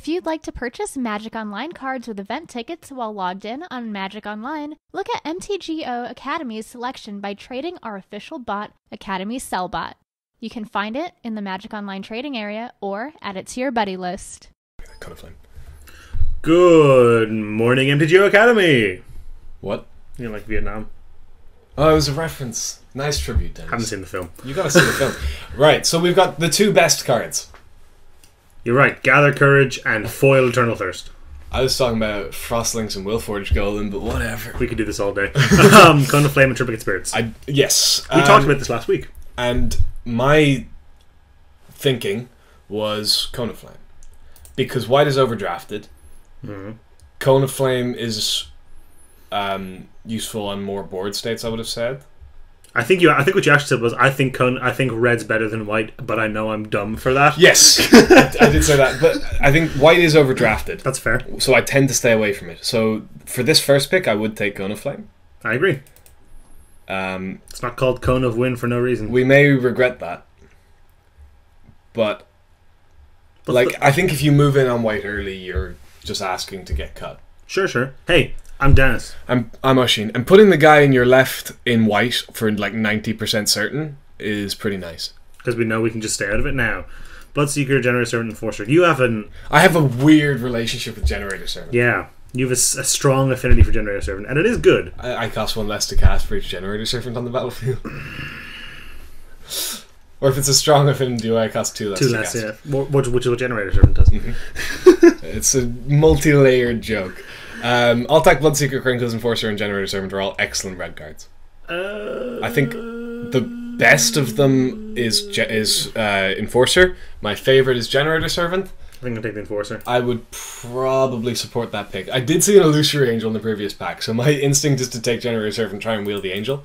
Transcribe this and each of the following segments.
If you'd like to purchase Magic Online cards with event tickets while logged in on Magic Online, look at MTGO Academy's selection by trading our official bot, Academy Sellbot. You can find it in the Magic Online trading area or add it to your buddy list. Kind of flame. Good morning, MTGO Academy! What? You know, like Vietnam. Oh, it was a reference. Nice tribute, Dennis. Haven't seen the film. You gotta see the film. Right, so we've got the two best cards. You're right. Gather Courage and Foil Eternal Thirst. I was talking about Frostlings and Willforged Golem, but whatever. We could do this all day. Cone of Flame and Triplicate Spirits. Yes. We talked about this last week. And my thinking was Cone of Flame. Because white is overdrafted. Mm-hmm. Cone of Flame is useful on more board states, I would have said. I think what you actually said was I think red's better than white, but I know I'm dumb for that. Yes, I did say that, but I think white is overdrafted. That's fair. So I tend to stay away from it. So for this first pick, I would take Cone of Flame. I agree. It's not called Cone of Wind for no reason. We may regret that, but I think if you move in on white early, you're just asking to get cut. Sure. Hey, I'm Dennis. I'm Oshin. And putting the guy in your left in white for like 90% certain is pretty nice. Because we know we can just stay out of it now. Bloodseeker, Generator Servant, Enforcer. You have I have a weird relationship with Generator Servant. Yeah. You have a strong affinity for Generator Servant, and it is good. I cost one less to cast for each Generator Servant on the battlefield. Or if it's a strong affinity duo, I cost two less to cast. Yeah. Which is what Generator Servant does. Mm-hmm. It's a multi-layered joke. All-Attack, Bloodseeker, Crinkles, Enforcer, and Generator Servant are all excellent red cards. I think the best of them is Enforcer. My favourite is Generator Servant. I think I'll take the Enforcer. I would probably support that pick. I did see an Illusory Angel in the previous pack, so my instinct is to take Generator Servant and try and wield the Angel.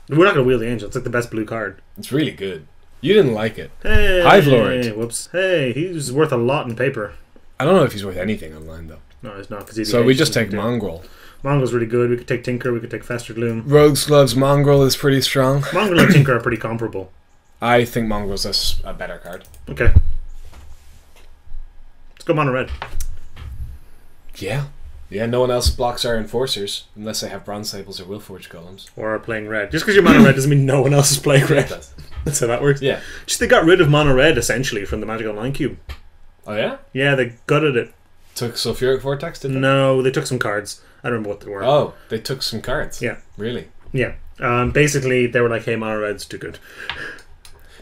We're not going to wield the Angel. It's like the best blue card. It's really good. You didn't like it. Hey, Hive Lord. Whoops. Hey, he's worth a lot in paper. I don't know if he's worth anything online, though. No, he's not. So we just take Mongrel. Mongrel's really good. We could take Tinker. We could take Fester Gloom. Rogue's Gloves Mongrel is pretty strong. Mongrel and Tinker are pretty comparable. I think Mongrel's a better card. Okay. Let's go mono red. Yeah. Yeah, no one else blocks our Enforcers unless they have Bronze Sables or Willforged Golems. Or are playing red. Just because you're mono red doesn't mean no one else is playing red. That's how that works. Yeah. Just they got rid of mono red essentially from the Magic Online cube. Oh yeah? Yeah, they gutted it. Took Sulfuric Vortex, did they? No, they took some cards. I don't remember what they were. Oh, they took some cards? Yeah. Really? Yeah. Basically, they were like, hey, mono red's too good.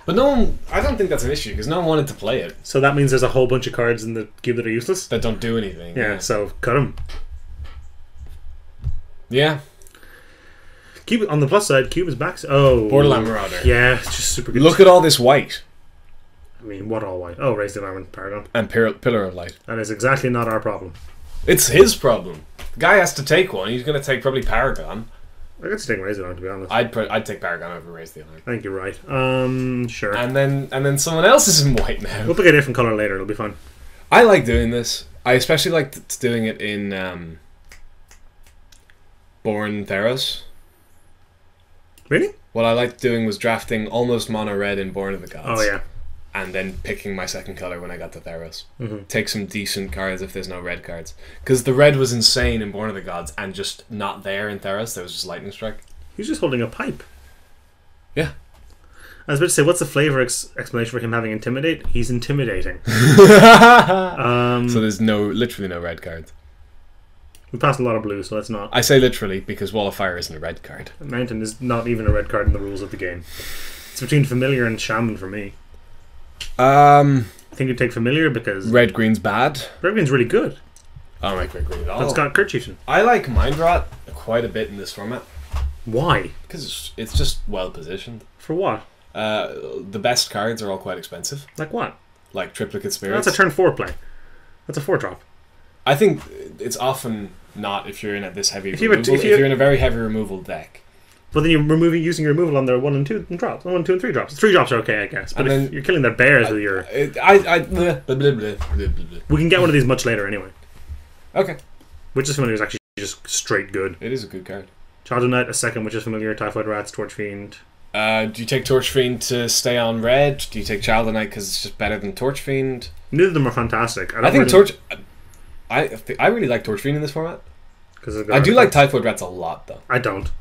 But no one... I don't think that's an issue, because no one wanted to play it. So that means there's a whole bunch of cards in the cube that are useless? That don't do anything. Yeah, so cut them. Yeah. Cube, on the plus side, Cube is back. Oh. Borderland Marauder. Yeah, it's just super good. Look at all this white. I mean, what all white? Oh, Raise the Environment, Paragon. And Pillar of Light. That is exactly not our problem. It's his problem. The guy has to take one. He's going to take probably Paragon. I got to take Raise the Environment, to be honest. I'd take Paragon over Raise the Environment. I think you're right. Sure. And then someone else is in white now. We'll pick a different colour later. It'll be fun. I like doing this. I especially like doing it in Born Theros. Really? What I liked doing was drafting almost mono red in Born of the Gods. Oh, yeah. And then picking my second colour when I got to Theros. Mm-hmm. Take some decent cards if there's no red cards. Because the red was insane in Born of the Gods and just not there in Theros. There was just Lightning Strike. He's just holding a pipe. Yeah. I was about to say, what's the flavour explanation for him having Intimidate? He's intimidating. So there's literally no red cards. We passed a lot of blue, so let's not. I say literally because Wall of Fire isn't a red card. Mountain is not even a red card in the rules of the game. It's between Familiar and Shaman for me. I think you'd take Familiar because... Red Green's bad. Red Green's really good. I don't like Red Green at all. It's got Kerchieftain. I like Mind Rot quite a bit in this format. Why? Because it's just well positioned. For what? The best cards are all quite expensive. Like what? Like Triplicate Spirits. That's a turn 4 play. That's a 4-drop. I think it's often not if you're in this heavy if removal. If you're in a very heavy removal deck. But then you're using your removal on their 1 and 2 and drops. 1, 2, and 3 drops. 3 drops are okay, I guess. But if you're killing their bears with your... We can get one of these much later anyway. Okay. Witch's Familiar is actually just straight good. It is a good card. Child of Night, a second Witch's Familiar, Typhoid Rats, Torch Fiend. Do you take Torch Fiend to stay on red? Do you take Child of Night because it's just better than Torch Fiend? Neither of them are fantastic. I think Torch... I really like Torch Fiend in this format. I do like Typhoid Rats a lot, though. I don't.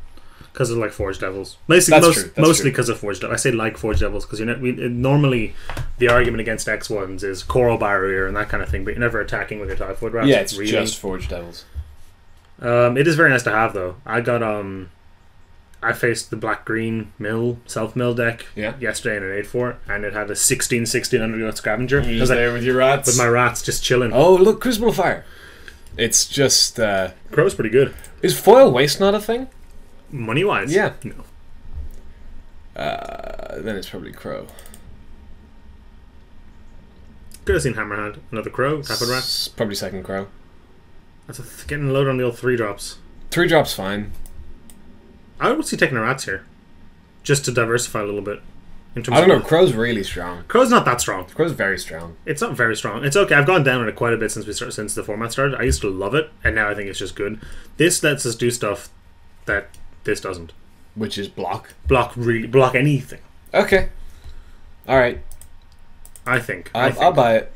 Because of like Forge Devils. Mostly because of Forge Devils. I say like Forge Devils because normally the argument against X1s is Coral Barrier and that kind of thing, but you're never attacking with your Typhoid Rats. Yeah, it's really just Forge Devils. It is very nice to have, though. I faced the black-green self-mill deck yesterday in an 8-4, and it had a 16/16 underground scavenger. You're just there with your rats? With my rats just chilling. Oh, look, Crucible Fire. It's just... Crow's pretty good. Is Foil Waste not a thing? Money-wise? Yeah. No. Then it's probably Crow. Could have seen Hammerhand. Another Crow. Typhoid Rat. Probably second Crow. That's getting loaded on the old 3-drops. 3-drops fine. I would see taking the rats here, just to diversify a little bit. I don't know. Crow's really strong. Crow's not that strong. Crow's very strong. It's not very strong. It's okay. I've gone down on it quite a bit since the format started. I used to love it, and now I think it's just good. This lets us do stuff that this doesn't, which is block anything. Okay. All right. I think I'll buy it.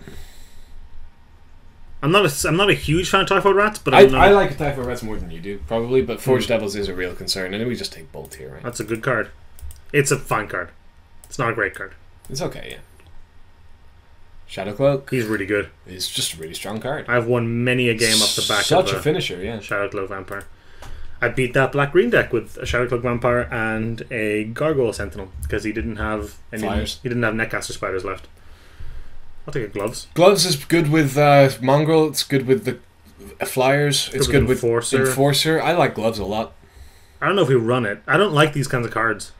I'm not a huge fan of Typhoid Rats, but I like Typhoid Rats more than you do, probably. But Forge Devils is a real concern, and then we just take Bolt here, right? That's a good card. It's a fine card. It's not a great card. It's okay, yeah. Shadow Cloak. He's really good. He's just a really strong card. I've won many a game off the back of such a finisher, yeah. Shadow Cloak Vampire. I beat that black-green deck with a Shadow Cloak Vampire and a Gargoyle Sentinel because he didn't have any Flyers. He didn't have Netcaster Spiders left. I'll take a Gloves. Gloves is good with Mongrel. It's good with the Flyers. It's good with Enforcer. I like Gloves a lot. I don't know if we run it. I don't like these kinds of cards.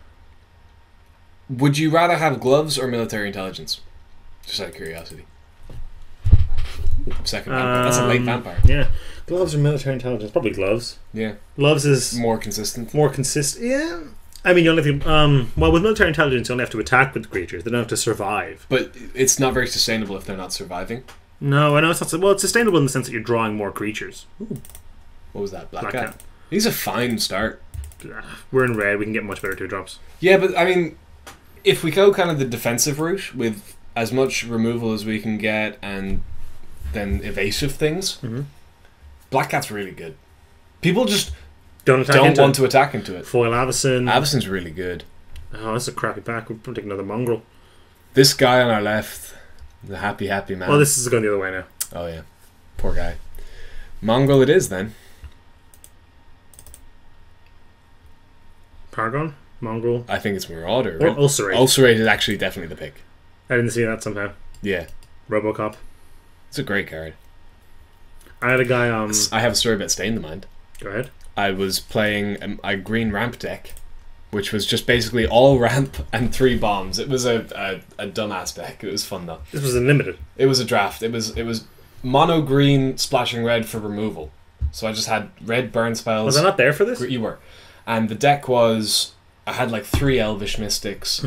Would you rather have Gloves or Military Intelligence? Just out of curiosity. Second Vampire. That's a late Vampire. Yeah. Gloves or Military Intelligence? Probably Gloves. Yeah. Gloves is... more consistent. Yeah. I mean, you only have to... well, with Military Intelligence, you only have to attack with the creatures. They don't have to survive. But it's not very sustainable if they're not surviving. No, I know it's not... Well, it's sustainable in the sense that you're drawing more creatures. Ooh. What was that? Black Cat. He's a fine start. We're in red. We can get much better 2-drops. Yeah, but, I mean, if we go kind of the defensive route with as much removal as we can get and then evasive things, Black Cat's really good. People just... don't want to attack into it. Foil Avacyn. Avacyn's really good. Oh, that's a crappy pack. We'll take another Mongrel. This guy on our left, the happy man. Oh, this is going the other way now. Oh, yeah. Poor guy. Mongrel it is, then. Paragon? Mongrel? I think it's Marauder. Or Ulcerate. Ulcerate is actually definitely the pick. I didn't see that somehow. Yeah. Robocop. It's a great card. I had a guy... I have a story about Stain the Mind. Go ahead. I was playing a green ramp deck, which was just basically all ramp and 3 bombs. It was a dumbass deck. It was fun though. This was unlimited. It was a draft. It was mono green splashing red for removal. So I just had red burn spells. Was I not there for this? You were. And the deck was... I had like 3 Elvish Mystics.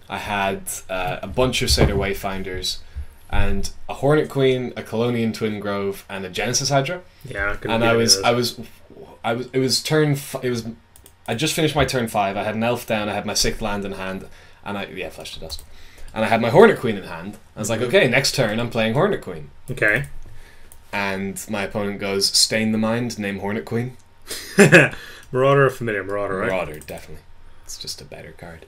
I had a bunch of Satyr Wayfinders. And a Hornet Queen, a Colonian Twin Grove, and a Genesis Hydra. Yeah, and I just finished my turn 5. I had an Elf down. I had my 6th land in hand, and Flesh to Dust, and I had my Hornet Queen in hand. I was like, okay, next turn I'm playing Hornet Queen. Okay. And my opponent goes, Stain the Mind, name Hornet Queen. Marauder or Familiar? Marauder, right? Marauder, definitely. It's just a better card.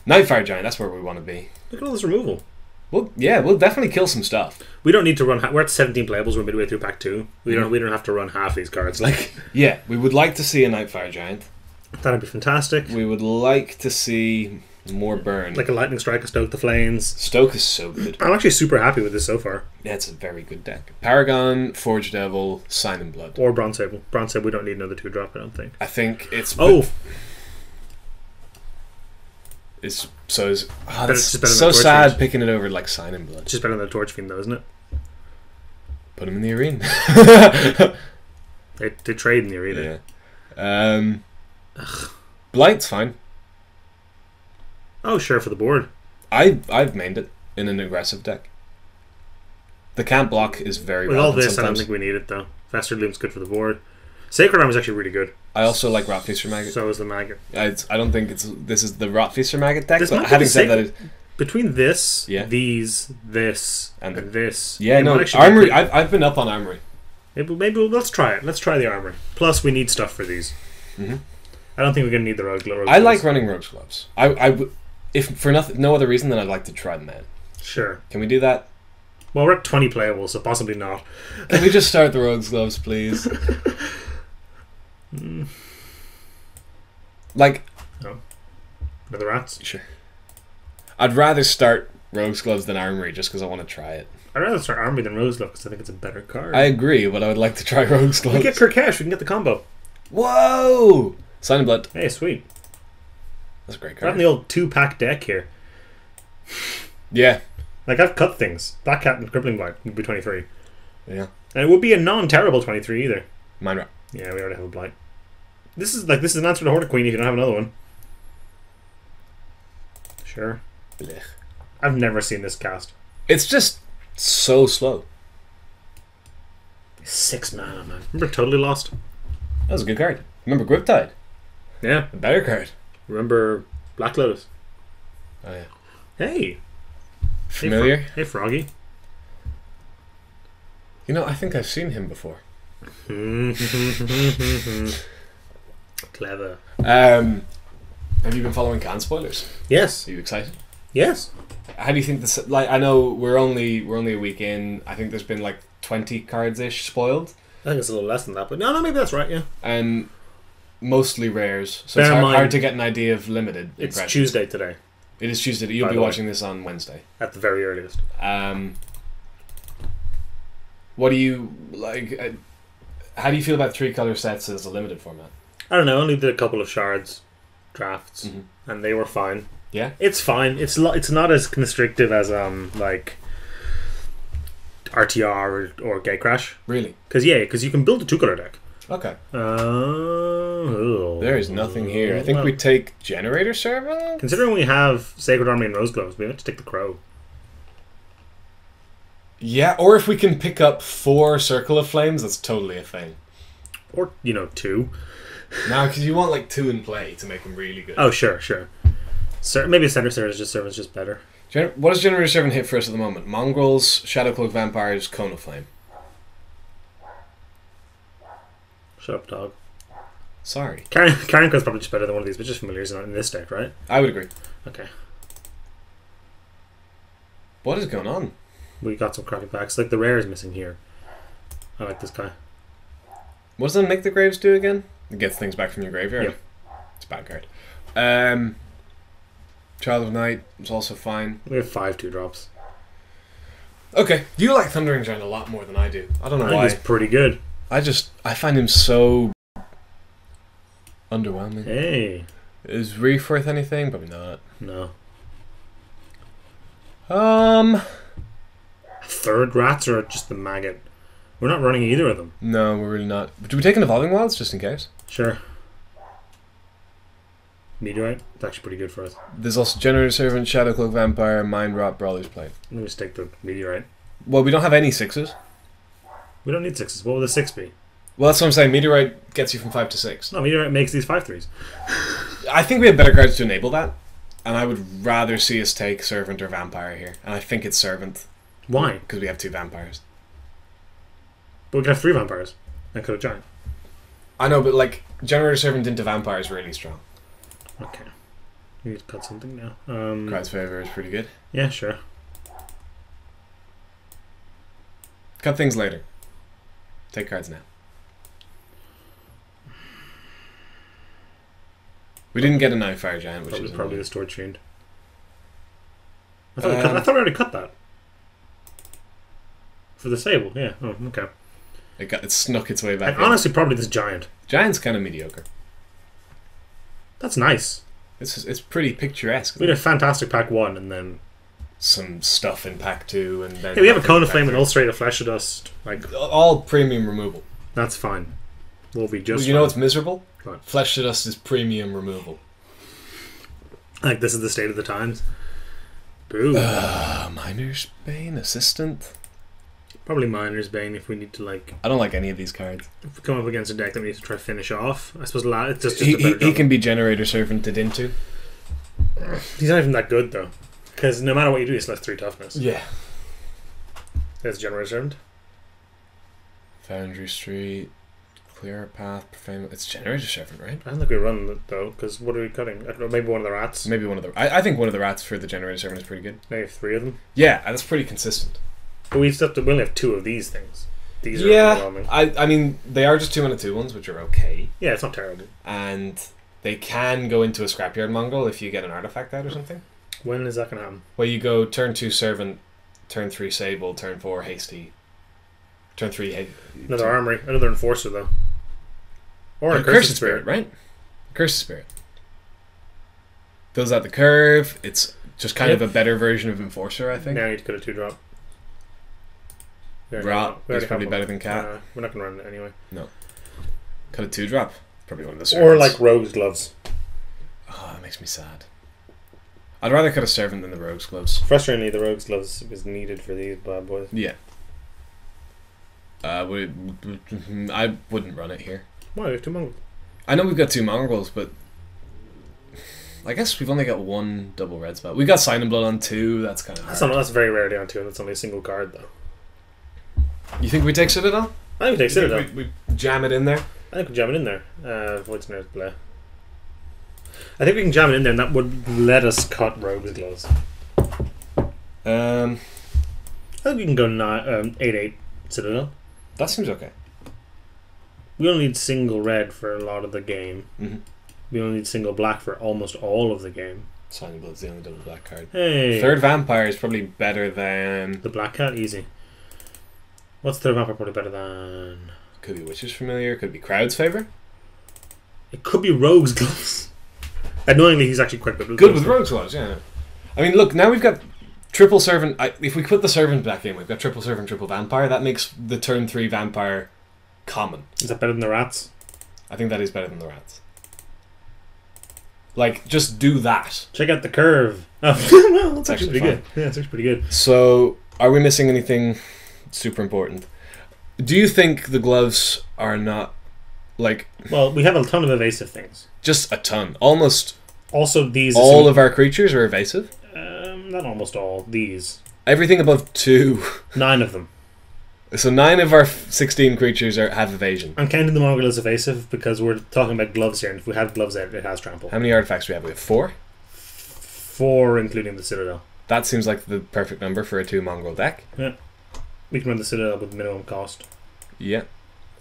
Nightfire Giant. That's where we want to be. Look at all this removal. Well, yeah, we'll definitely kill some stuff. We don't need to run... we're at 17 playables. We're midway through pack 2. We don't have to run half these cards. Like, yeah, we would like to see a Nightfire Giant. That'd be fantastic. We would like to see more burn. Like a Lightning Strike, a Stoke the Flames. Stoke is so good. I'm actually super happy with this so far. Yeah, it's a very good deck. Paragon, Forge Devil, Sign in Blood. Or Bronze Sable. Bronze Sable, we don't need another 2-drop, I don't think. I think it's... It's so sad picking it over like Sign in Blood. It's just better than the Torch Fiend, though, isn't it? Put him in the arena. they trade in the arena. Yeah. Blight's fine. Oh, sure, for the board. I've mained it in an aggressive deck. The can't block is very with all this. sometimes. I don't think we need it though. Faster Loom's good for the board. Sacred Armor is actually really good. I also like Rotfeaster Maggot. So is the Maggot. I don't think this is the Rotfeaster Maggot deck. This But might be having the said same- that, Between this, Yeah. these, this, and this. yeah, it no, might actually be Armory. pretty- I've been up on Armory. Maybe let's try it. Let's try the Armory. Plus, we need stuff for these. Mm-hmm. I don't think we're gonna need the Rogue Gloves. I like running Rogue's Gloves. If for no other reason than I'd like to try them out. Sure. Can we do that? Well, we're at 20 playable, so possibly not. Can we just start the Rogue's Gloves, please? Like, No. For the rats? sure. I'd rather start Rogue's Gloves than Armory just because I want to try it. I'd rather start Armory than Rose Gloves because I think it's a better card. I agree, but I would like to try Rogue's Gloves. We get Kirkash, we can get the combo. Whoa! Sign of Blood. Hey, sweet. That's a great We're having card. the old 2-pack deck here. Yeah. Like, I've cut things. Black Cat and Crippling Blight would be 23. Yeah. And it would be a non-terrible 23 either. Mind Rot. Yeah, we already have a Blight. This is an answer to Horde Queen if you don't have another one. Sure. Blech. I've never seen this cast. It's just so slow. 6 mana, man. Remember Totally Lost? That was a good card. Remember Griptide? Yeah. A better card. Remember Black Lotus? Oh yeah. Hey. Familiar? Hey, Froggy. You know, I think I've seen him before. Clever. Have you been following can spoilers? Yes. Are you excited? Yes. How do you think this? Like, I know we're only a week in. I think there's been like 20 cards ish spoiled, I think it's a little less than that, but no, maybe that's right. Yeah. and mostly rares. So Bear it's in mind- hard to get an idea of limited. It's impressions. Tuesday today, It is Tuesday. You'll By be the way. watching this on Wednesday. at the very earliest. What do you like? How do you feel about 3-color sets as a limited format? I don't know. I only did a couple of shards drafts, Mhm. and they were fine. Yeah. It's fine. It's not as constrictive as like RTR or Gatecrash. Really? Because you can build a 2-color deck. Okay. Oh. There is nothing here. I think Well, we take Generator Servant. considering we have Sacred Army and Rose Gloves, we have to take the Crow. Yeah, or if we can pick up 4 Circle of Flames, that's totally a thing. Or, 2. Now, because you want like 2 in play to make them really good. Oh, sure. Maybe Center Servant's just better. What does Generator Servant hit for us at the moment? Mongrels, Shadowcloak Vampires, Cone of Flame. Shut up, dog. Sorry. Karenko's probably just better than one of these, but just familiars in this deck, right? I would agree. Okay. What is going on? We got some crappy packs. Like, the rare is missing here. I like this guy. What does Make the Graves do again? It gets things back from your graveyard. Yep. It's a bad card. Child of Night is also fine. We have 5 2-drops. Okay, you like Thundering Giant a lot more than I do. I don't know I think why. he's pretty good. I find him so underwhelming. Hey. Is Reef worth anything? Probably not. No. 3rd rats or just the maggot? We're not running either of them. No, we're really not. Do we take an Evolving Wilds just in case? Sure. Meteorite? It's actually pretty good for us. There's also Generator Servant, Shadowcloak Vampire, Mind Rot, Brawler's Plate. Let me just take the Meteorite. Well, we don't have any 6s. We don't need 6s. What would the 6 be? Well, that's what I'm saying. Meteorite gets you from 5 to 6. No, Meteorite makes these 5/3s. I think we have better cards to enable that. And I would rather see us take Servant or Vampire here. And I think it's Servant. Why? Because we have 2 vampires. But we could have 3 vampires. And could have giant. I know, but like, Generator Servant into Vampire is really strong. Okay. We need to cut something now. Crowd's Favor is pretty good. Yeah, sure. Cut things later. Take cards now. We didn't get a Night Fire Giant, which is Probably the Storage Fiend. I Um, thought we already cut that. For the Sable, yeah. Oh, okay. It snuck its way back And in. honestly, probably this giant. Giant's kind of mediocre. That's nice. It's pretty picturesque. We had a fantastic pack 1 and then... Some stuff in pack 2 and then... Hey, we have a nothing Cone in of pack Flame and 3. Ulcerated Flesh of Dust. Like, All premium removal. that's fine. We'll be just You know fine. what's miserable? What? Flesh to Dust is premium removal. Like, this is the state of the times. Boo. Miner's Bane Assistant. Probably Miner's Bane if we need to like. I don't like any of these cards. If we come up against a deck that we need to try to finish off, I suppose it's just he can be Generator Servanted into. He's not even that good though, because no matter what you do, he's less 3 toughness. Yeah. There's Generator Servant. Foundry Street, Clear Path, Profane. It's Generator Servant, right? I don't think we run it though, because what are we cutting? I don't know, maybe one of the rats. Maybe one of the. I think one of the rats for the Generator Servant is pretty good. Maybe 3 of them. Yeah, that's pretty consistent. But we only have 2 of these things. These are overwhelming. I mean, they are just 2 mana 2 ones, which are okay. Yeah, it's not terrible. And they can go into a Scrapyard Mongol if you get an artifact out or something. When is that going to happen? Well, you go turn 2 Servant, turn 3 Sable, turn 4 Hasty, turn 3... Another Armory. Another Enforcer, though. Or a Cursed Spirit, right? Cursed Spirit. Fills out the curve. It's just kind of a better version of Enforcer, I think. Now you need to cut a 2-drop. Rat is probably better than Cat. We're not going to run it anyway. No. Cut a 2-drop. Probably one of the servants. Or like Rogue's Gloves. Oh, that makes me sad. I'd rather cut a Servant than the Rogue's Gloves. Frustratingly, the Rogue's Gloves was needed for these bad boys. Yeah. I wouldn't run it here. Why? We have 2 mongrels. I know we've got 2 mongrels, but I guess we've only got 1 double red spell. We got Sign and Blood on 2. That's kind of hard. That's very rarely on 2, and it's only a single card though. You think we take Citadel? I think we take Citadel. We jam it in there? I think we jam it in there. Void Snare's Bleh. I think we can jam it in there, and that would let us cut Rogue's Gloves. I think we can go 8/8 Citadel. That seems okay. We only need single red for a lot of the game. Mm-hmm. We only need single black for almost all of the game. Sign and Blood's the only double black card. Hey. 3rd Vampire is probably better than... The Black Cat? Easy. What's 3rd Vampire probably better than? Could be Witch's Familiar. Could be Crowd's Favor. It could be Rogue's Gloves. Annoyingly, he's actually quite good with Good with Rogue's Gloves, yeah. I mean, look, now we've got triple Servant. If we put the Servant back in, we've got triple Servant, triple Vampire. That makes the turn 3 Vampire common. Is that better than the Rats? I think that is better than the Rats. Like, just do that. Check out the curve. Oh, well, that's actually pretty good. Yeah, it's actually pretty good. So, are we missing anything super important? Do you think the gloves are not, like... Well, we have a ton of evasive things. Just a ton. Almost... Also, these... All of our creatures are evasive? Not almost all. These. Everything above 2. 9 of them. So 9 of our 16 creatures have evasion. I'm counting the Mongrel as evasive because we're talking about gloves here, and if we have gloves out, it has trample. How many artifacts do we have? We have 4? 4, including the Citadel. That seems like the perfect number for a 2 Mongrel deck. Yeah. We can run the Citadel with minimum cost. Yeah.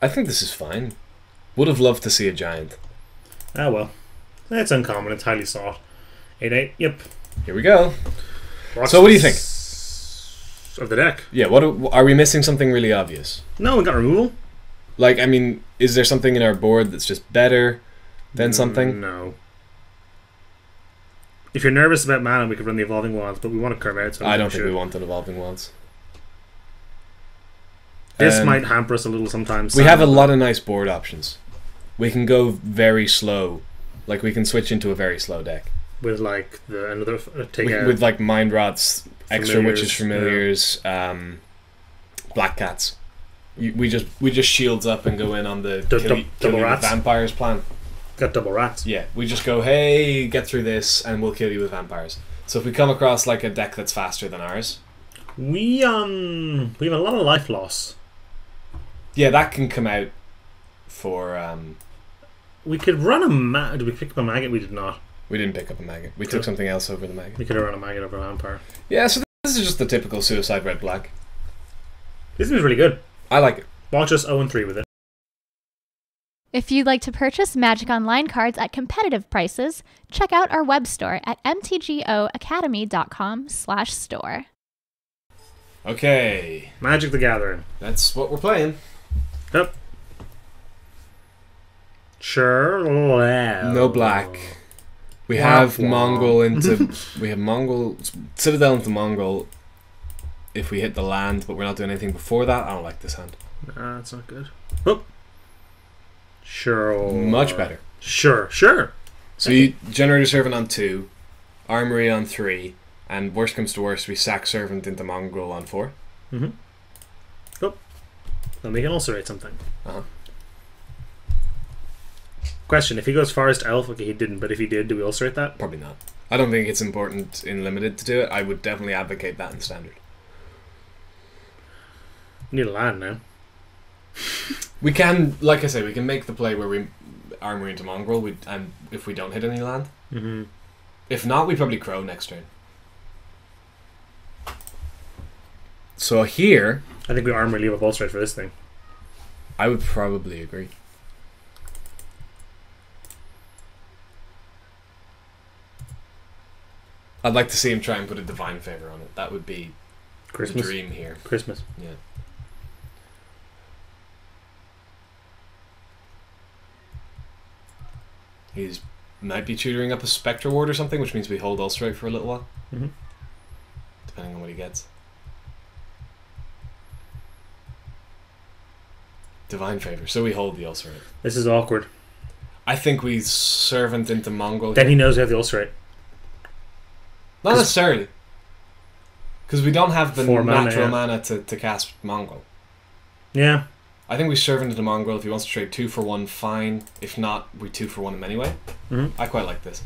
I think this is fine. Would have loved to see a giant. Ah, well. It's uncommon. It's highly sought. 8/8. Yep. Here we go. So what do you think? Of the deck? Yeah, what are we missing something really obvious? No, we got removal. Like, I mean, is there something in our board that's just better than something? No. If you're nervous about mana, we could run the Evolving Wilds, but we want to curve out. So I don't think we want an Evolving Wilds. This might hamper us a little sometimes. We have a lot of nice board options. We can go very slow. Like, we can switch into a very slow deck. With, like, with like, Mind Rots, extra Witches Familiars, Black Cats. We just shields up and go in on the double rats vampires plan. Got double rats. Yeah, we just go, hey, get through this, and we'll kill you with vampires. So if we come across like a deck that's faster than ours, we have a lot of life loss. Yeah, that can come out for. We could run a maggot. Did we pick up a maggot? We did not. We didn't pick up a maggot. We took something else over the maggot. We could have run a maggot over a vampire. Yeah, so this is just the typical suicide red black. This is really good. I like it. Watch us 0-3 with it. If you'd like to purchase Magic Online cards at competitive prices, check out our web store at mtgoacademy.com/store. Okay. Magic the Gathering. That's what we're playing. Yep. Sure. No black. We have Mongol into... we have Mongol... Citadel into Mongol if we hit the land, but we're not doing anything before that. I don't like this hand. Nah, that's not good. Oh. Sure. Much better. Sure. So you Generator Servant on 2, Armory on 3, and worst comes to worst, we sack Servant into Mongrel on 4. Mm-hmm. Oh. Then we can ulcerate something. Uh-huh. Question, if he goes Forest Elf, okay, he didn't, but if he did, do we ulcerate that? Probably not. I don't think it's important in Limited to do it. I would definitely advocate that in Standard. We need a land now. We can, like I say, we can make the play where we armor into Mongrel, and if we don't hit any land. Mm-hmm. If not, we probably Crow next turn. So here, I think we armor leave up ulcerate for this thing. I would probably agree. I'd like to see him try and put a Divine Favor on it. That would be Christmas. the dream here. Christmas. Yeah. He's might be tutoring up a Spectre Ward or something, which means we hold Ulcerate for a little while. Mm-hmm. Depending on what he gets. Divine Favor. So we hold the Ulcerate. This is awkward. I think we Servant into Mongrel. Then he knows we have the ulcerate. Not necessarily. Because we don't have the 4 natural mana, mana to cast Mongrel. Yeah. I think we Servant into Mongrel. If he wants to trade 2 for 1, fine. If not, we 2 for 1 him anyway. Mm-hmm. I quite like this.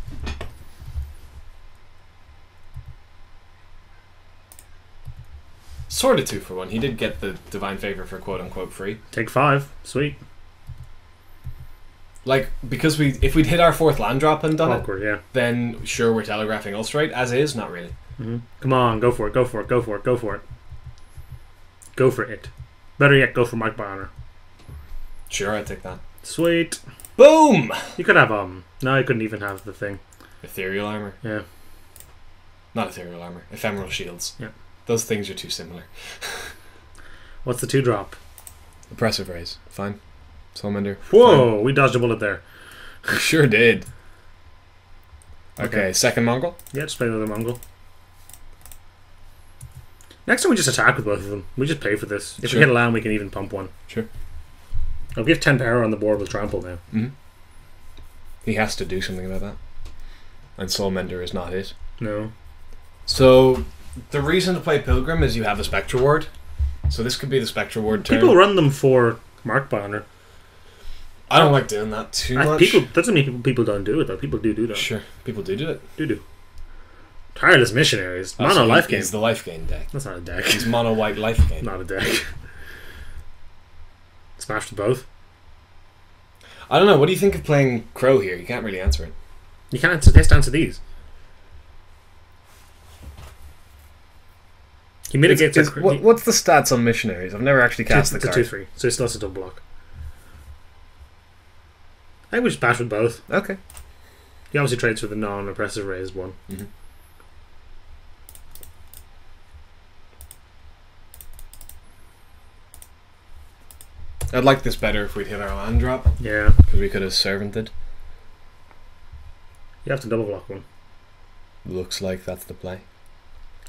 Sort of 2 for 1. He did get the Divine Favor for quote unquote free. Take 5. Sweet. Like, because if we'd hit our 4th land drop and done Awkward, yeah. then sure, we're telegraphing Ulcerate. As is, not really. Mm-hmm. Come on, go for it, go for it, go for it, go for it. Go for it. Better yet, go for Mike Bonner. Sure, I'd take that. Sweet. Boom! You could have, no, you couldn't even have the thing. Ethereal Armor. Yeah. Not Ethereal Armor. Ephemeral Shields. Yeah. Those things are too similar. What's the 2-drop? Oppressive Raise. Fine. Soulmender. Whoa, we dodged a bullet there. We sure did. Okay. Second Mongrel. Yeah, just play another Mongol. Next time we just attack with both of them. We just pay for this. If Sure. we hit a land, we can even pump one. Sure. I'll give 10 power on the board with Trample now. Mm-hmm. He has to do something about that. And Soulmender is not it. No. So, the reason to play Pilgrim is you have a Spectre Ward. So this could be the Spectre Ward turn. People run them for Mark Bonner. I don't like doing that too much. That doesn't mean people don't do it, though. People do that. Sure. People do it. Do. Tireless Missionaries. Mono life gain. He's the life gain deck. That's not a deck. He's mono white life gain. Not a deck. Smashed with both. I don't know. What do you think of playing Crow here? You can't really answer it. You can't answer these. He mitigates it. What's the stats on Missionaries? I've never actually cast the card. It's a 2/3, so it's less a double block. I think we just bash with both. Okay. He obviously trades for the non-oppressive raised one. Mm-hmm. I'd like this better if we'd hit our land drop. Yeah. Because we could have servanted. You have to double block one. Looks like that's the play.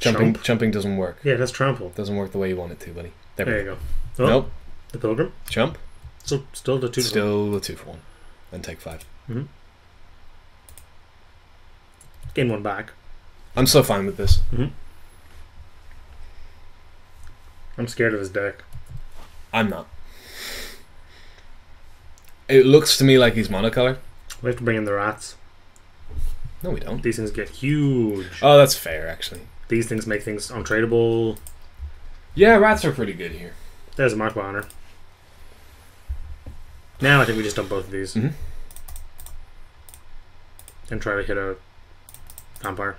Jumping doesn't work. Yeah, that's trample. Doesn't work the way you want it to, buddy. There you go. Oh, nope. The Pilgrim. Jump. Still the 2 for 1. Still the 2 for 1. And take 5. Mm-hmm. Gain 1 back. I'm so fine with this. Mm-hmm. I'm scared of his deck. I'm not. It looks to me like he's monocolor. We have to bring in the rats. No, we don't. These things get huge. Oh, that's fair, actually. These things make things untradeable. Yeah, rats are pretty good here. There's a Mark Bonner. Now I think we just dump both of these. Mm-hmm. And try to hit a vampire.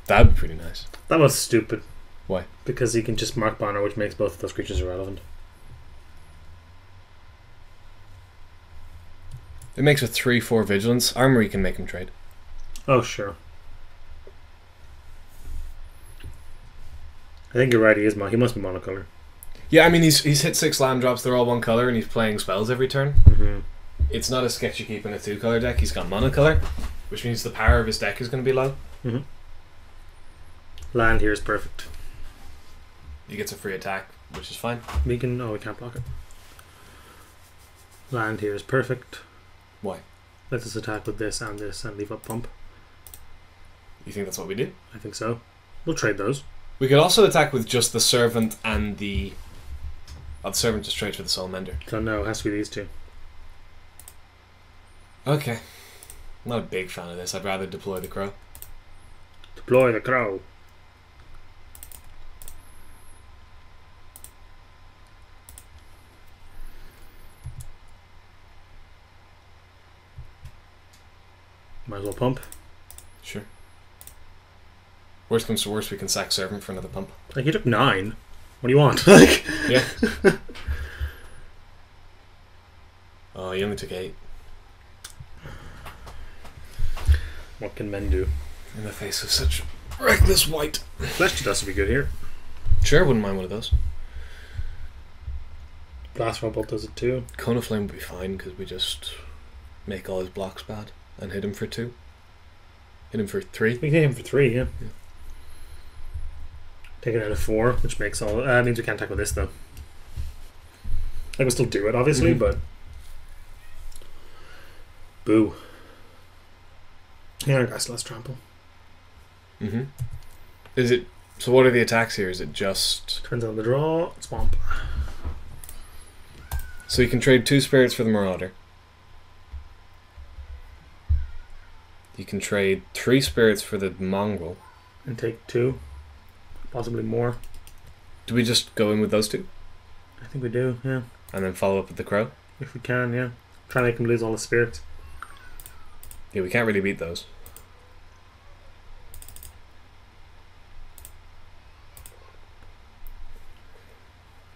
That'd be pretty nice. That was stupid. Why? Because he can just Mark Bonner, which makes both of those creatures irrelevant. It makes a 3/4 vigilance. Armory can make him trade. Oh, sure. I think you're right, he must be monocolor. Yeah, I mean, he's hit 6 land drops, they're all one color, and he's playing spells every turn. Mm-hmm. It's not a sketchy keeping a 2-color deck, he's got monocolor, which means the power of his deck is going to be low. Mm-hmm. Land here is perfect. He gets a free attack, which is fine. We can't block it. Land here is perfect. Why? Let us attack with this and leave up pump. You think that's what we do? I think so. We'll trade those. We could also attack with just the servant and the... Oh, the servant just trades for the soul mender. So no, it has to be these two. Okay. I'm not a big fan of this. I'd rather deploy the crow. Deploy the crow. Might as well pump. Sure. Worst comes to worst, we can sack servant for another pump. Like, he took 9. What do you want? Like, yeah. Oh, he only took 8. What can men do? In the face of such reckless white. Flesh dust would be good here. Sure, wouldn't mind one of those. Blast Rumble does it too. Cone of Flame would be fine because we just make all his blocks bad and hit him for 2. Hit him for 3. We can hit him for 3, yeah. Take it out of 4, which makes all... means we can't attack with this though. I can still do it, obviously, but... Boo. Yeah, I guess less trample. Is it... So what are the attacks here? Is it just... Turns on the draw, swamp. So you can trade 2 spirits for the Marauder. You can trade 3 spirits for the Mongrel. And take 2. Possibly more. Do we just go in with those 2? I think we do, yeah. And then follow up with the Crow? If we can, yeah. Try and make him lose all his spirits. Yeah, we can't really beat those.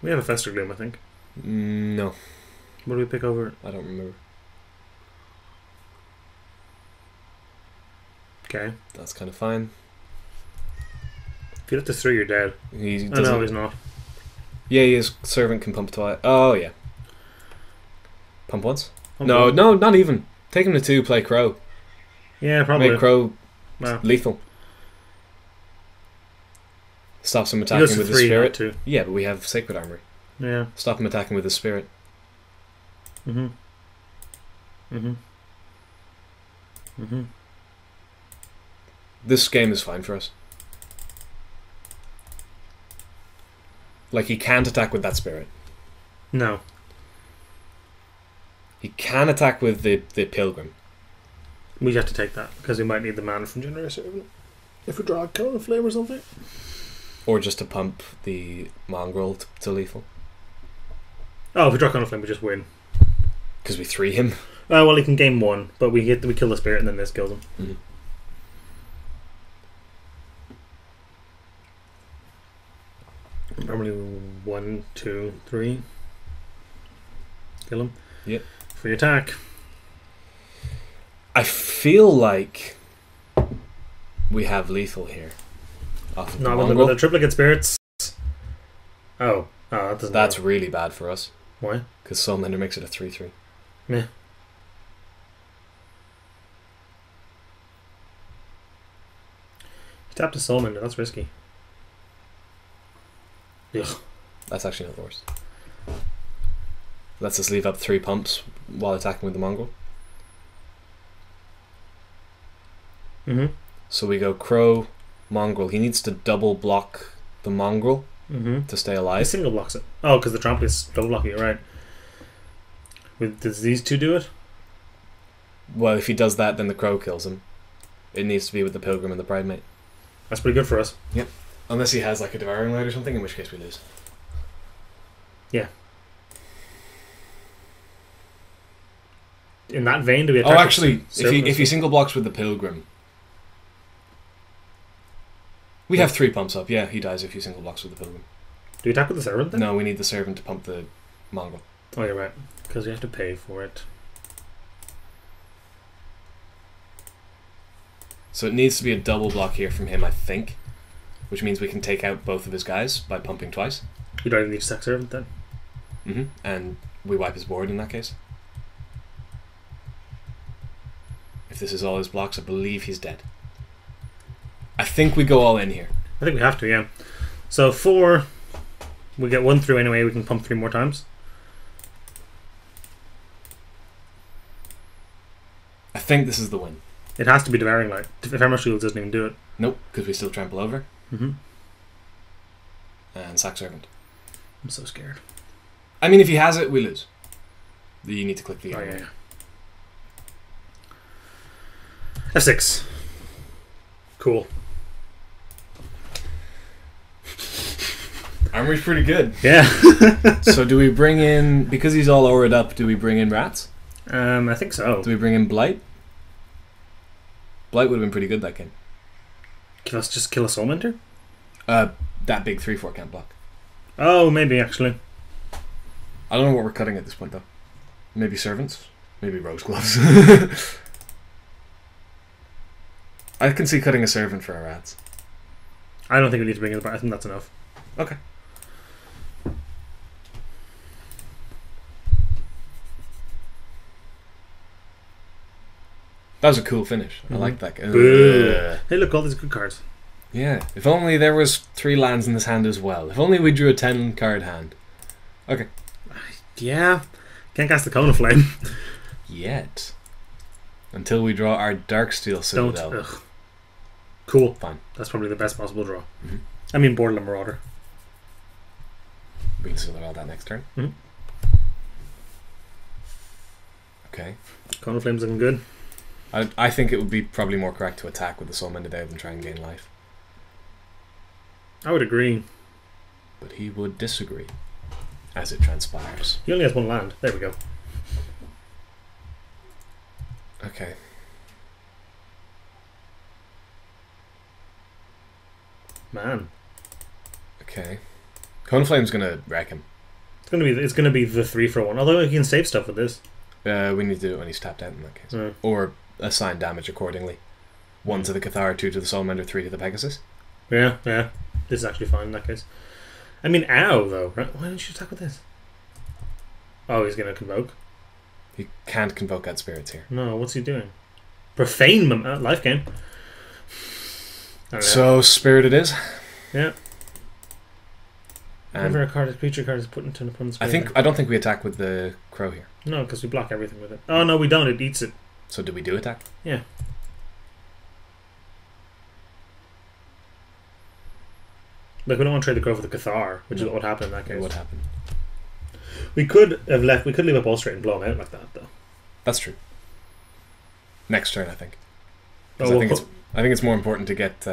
We have a Fester Gloom, I think. No. What do we pick over? I don't remember. Okay. That's kind of fine. If you hit this 3, you're dead. He Oh, no, he's not. Yeah, his servant can pump twice. Oh, yeah. Pump once? Pump no, one. no, not even. Take him to 2, play Crow. Yeah, probably. Make Crow No. lethal. Stops him He attacking goes to with his 3, spirit. not 2. Yeah, but we have Sacred Armory. Yeah. Stop him attacking with his spirit. This game is fine for us. Like, he can't attack with that spirit. No. He can attack with the Pilgrim. We have to take that, because we might need the mana from Generator Servant. If we draw a Cone of Flame or something. Or just to pump the Mongrel to lethal. Oh, if we draw Cone of Flame, we just win. Because we 3 him. Oh, well, he can gain 1, but we kill the spirit and then this kills him. Mm-hmm. Normally 1, 2, 3. Kill him. Yep. Free attack. I feel like we have lethal here. Off of the Not with Mongrel. the triplicate spirits. Oh, that doesn't. That's really bad for us. Why? Because Soulmender makes it a 3-3. Meh. He tapped a Soulmender. That's risky. Ugh. That's actually not the worst. Lets us leave up 3 pumps while attacking with the Mongrel. So we go Crow, Mongrel. He needs to double block the Mongrel to stay He alive. single blocks it. Oh, because the trample is double blocking it, right? Does these 2 do it? Well, if he does that, then the Crow kills him. It needs to be with the Pilgrim and the Pridemate. That's pretty good for us. Yep. Unless he has like a Devouring Light or something, in which case we lose. Yeah. In that vein, do we attack? Oh, actually, Servant if he single blocks with the Pilgrim, we have 3 pumps up. Yeah, he dies if he single blocks with the Pilgrim. Do we attack with the servant then? No, we need the Servant to pump the Mongrel. Oh, you're right. Because we have to pay for it. So it needs to be a double block here from him, I think. Which means we can take out both of his guys by pumping twice. You don't even need to sack servant then. And we wipe his board in that case. If this is all his blocks, I believe he's dead. I think we go all in here. I think we have to, yeah. So 4, we get 1 through anyway, we can pump 3 more times. I think this is the win. It has to be Devouring Light. Ephemeral Shields doesn't even do it. Nope, because we still trample over. and sack servant. I'm so scared. I mean, if he has it, we lose. You need to click the yeah. F6. Cool. Armory's pretty good. Yeah. So do we bring in, because he's all aured up, do we bring in rats? I think so. Do we bring in Blight? Blight would have been pretty good that game. Kill a Soulmender? That big 3/4 can't block. Oh, maybe actually. I don't know what we're cutting at this point though. Maybe servants? Maybe rose gloves. I can see cutting a servant for our rats. I don't think we need to bring in the bar. I think that's enough. Okay. That was a cool finish. I like that. Hey, look, all these good cards. Yeah. If only there was 3 lands in this hand as well. If only we drew a 10 card hand. Okay. Yeah. Can't cast the Cone of Flame. Yet. Until we draw our Darksteel Citadel. Don't. Ugh. Cool. Fine. That's probably the best possible draw. Mm-hmm. I mean, Borderland Marauder. We can sort out that next turn. Mm-hmm. Okay. Cone of Flame's looking good. I think it would be probably more correct to attack with the Soulmender there than try and gain life. I would agree. But he would disagree, as it transpires. He only has 1 land. There we go. Okay. Man. Okay. Cone Flame's gonna wreck him. It's gonna be the 3-for-1. Although he can save stuff with this. We need to do it when he's tapped out in that case. Or assign damage accordingly. 1 to the Cathar, 2 to the Soulmender, 3 to the Pegasus. Yeah. This is actually fine in that case. I mean, ow, though. Right? Why don't you attack with this? Oh, he's going to convoke? He can't convoke out spirits here. No, what's he doing? Profane life gain. So, spirit it is. Yeah. Whenever a creature card is put into an opponent's graveyard. I don't think we attack with the crow here. No, because we block everything with it. Oh, no, we don't. It eats it. So, do we do attack? Yeah. Like, we don't want to trade the crow for the Cathar, which is what would happen in that case. What happened? We could leave up all straight and blow him out like that, though. That's true. Next turn, I think. I think it's more important to get...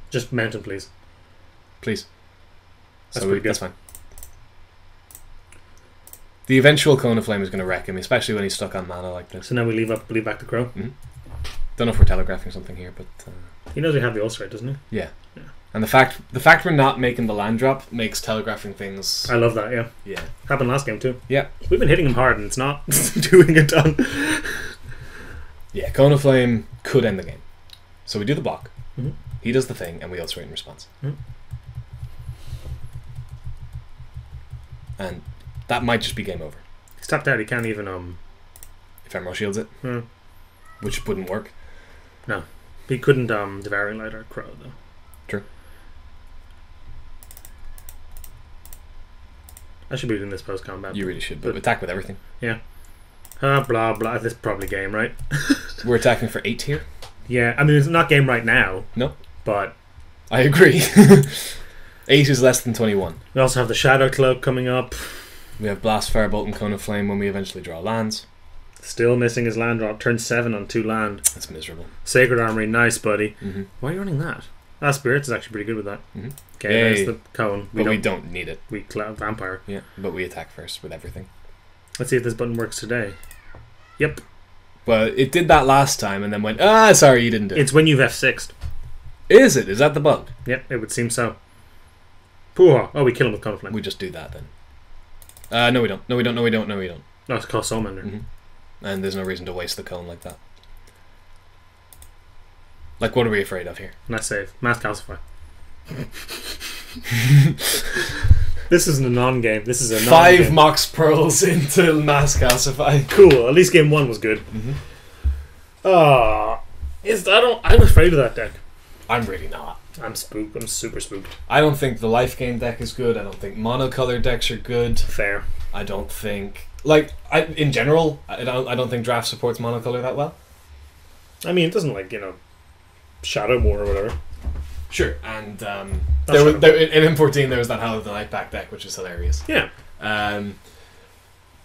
just mountain, please. Please. That's fine. The eventual Cone of Flame is going to wreck him, especially when he's stuck on mana like this. So now we leave back the crow? Mm-hmm. Don't know if we're telegraphing something here, but... He knows we have the all-straight, doesn't he? Yeah. And the fact we're not making the land drop makes telegraphing things... I love that, yeah. Yeah. Happened last game too. Yeah. We've been hitting him hard and it's not doing a ton. Yeah, Cone of Flame could end the game. So we do the block. Mm-hmm. He does the thing, and we ulcerate in response. Mm-hmm. And that might just be game over. He's tapped out, he can't even... Ephemeral shields it. Mm. Which wouldn't work. No. He couldn't Devouring Light or Crow, though. True. I should be doing this post-combat. You really should, but attack with everything. Yeah. Blah, blah. This is probably game, right? We're attacking for 8 here? Yeah, I mean, it's not game right now. No. But... I agree. 8 is less than 21. We also have the Shadow Cloak coming up. We have Blast, Firebolt, and Cone of Flame when we eventually draw lands. Still missing his land drop. Turn 7 on 2 land. That's miserable. Sacred Armory, nice, buddy. Mm-hmm. Why are you running that? Spirits is actually pretty good with that. Mm-hmm. Okay, there's the Cone. We don't need it. We Vampire. Yeah, but we attack first with everything. Let's see if this button works today. Yep. Well, it did that last time and then went, sorry, you didn't do it. It's when you've F6'd. Is it? Is that the bug? Yep, it would seem so. Pooh. Oh, we kill him with Cone of Flame. We just do that then. No, we don't. No, we don't. No, we don't. No, we don't. No, it's called Soulmender. Mm-hmm. And there's no reason to waste the Cone like that. Like, what are we afraid of here? Nice save. Mass Calcify. This isn't a non-game. This is a non-game. 5 Mox Pearls into Mass Calcify. Cool. At least game 1 was good. Mm-hmm. I'm afraid of that deck. I'm really not. I'm spooked. I'm super spooked. I don't think the life gain deck is good. I don't think monocolor decks are good. Fair. I don't think... in general, I don't think draft supports monocolor that well. I mean, it doesn't Shadow War or whatever. Sure, and in M14 there was that Hell of the Night back deck, which is hilarious. Yeah. But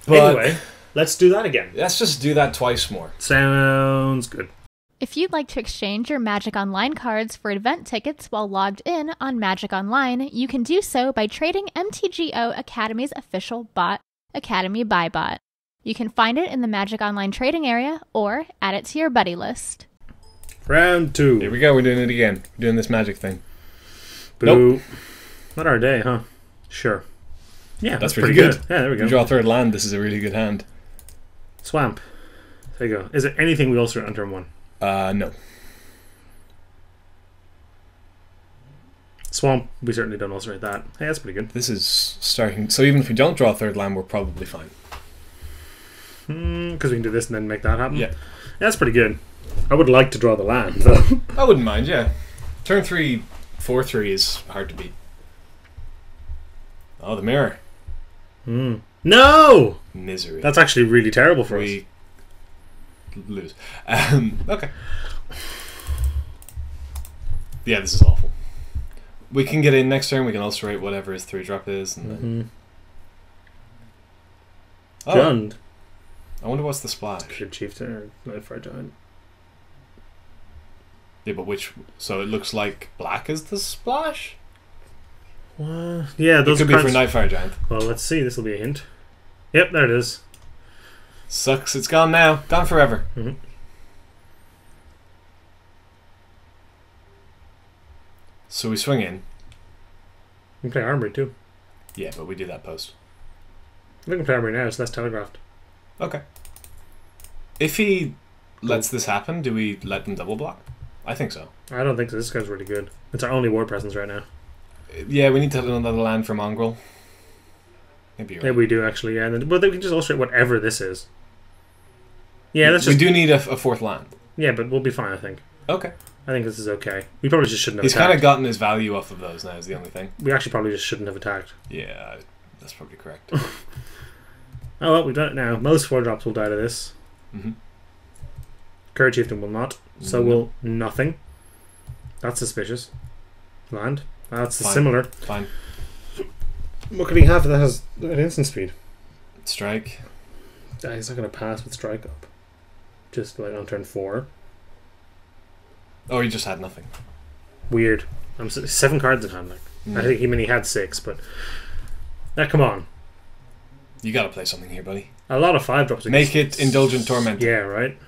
anyway, let's do that again. Let's just do that twice more. Sounds good. If you'd like to exchange your Magic Online cards for event tickets while logged in on Magic Online, you can do so by trading MTGO Academy's official bot, Academy Buy Bot. You can find it in the Magic Online trading area or add it to your buddy list. Round 2. Here we go, we're doing it again. We're doing this magic thing. Boo. Nope. Not our day, huh? Sure. Yeah, that's pretty good. Yeah, there we go. You draw a third land, this is a really good hand. Swamp. There you go. Is there anything we also on turn 1? No. Swamp, we certainly don't ulcerate that. Hey, that's pretty good. This is starting... So even if we don't draw a third land, we're probably fine. Because we can do this and then make that happen? Yeah. That's pretty good. I would like to draw the land, though. I wouldn't mind, yeah. Turn 3, 4-3 is hard to beat. Oh, the mirror. No! Misery. That's actually really terrible for us. We lose. Okay. Yeah, this is awful. We can get in next turn, we can ulcerate whatever his 3-drop is. And then... Jund. I wonder what's the splash. Should Chieftain or Nightfire Giant. Yeah, but which... So it looks like black is the splash? Yeah, those could cards... be for Nightfire Giant. Well, let's see. This will be a hint. Yep, there it is. Sucks. It's gone now. Gone forever. So we swing in. We can play Armory too. Yeah, but we do that post. We can play Armory now, so that's telegraphed. Okay. If he lets this happen, do we let them double block? I think so. I don't think so. This guy's really good. It's our only war presence right now. Yeah, we need to have another land for Mongrel. Maybe you're right. Yeah, we do actually, yeah. But we can just illustrate whatever this is. Yeah, that's we just... do need a fourth land. Yeah, but we'll be fine, I think. Okay. I think this is okay. We probably just shouldn't have He's attacked. kind of gotten his value off of those now, is the only thing. We actually probably just shouldn't have attacked. Yeah, that's probably correct. Oh well, we've done it now. Most 4-drops will die to this. Courage Chieftain will not. So will nothing. That's suspicious. Land. That's similar. Fine. What could he have that has an instant speed? Strike. He's not going to pass with strike up. Just like on turn 4. Oh, he just had nothing. Weird. 7 cards in hand. Like. I think he had 6, but... come on. You gotta play something here, buddy. A lot of 5-drops. Make it Indulgent Torment. Yeah, right?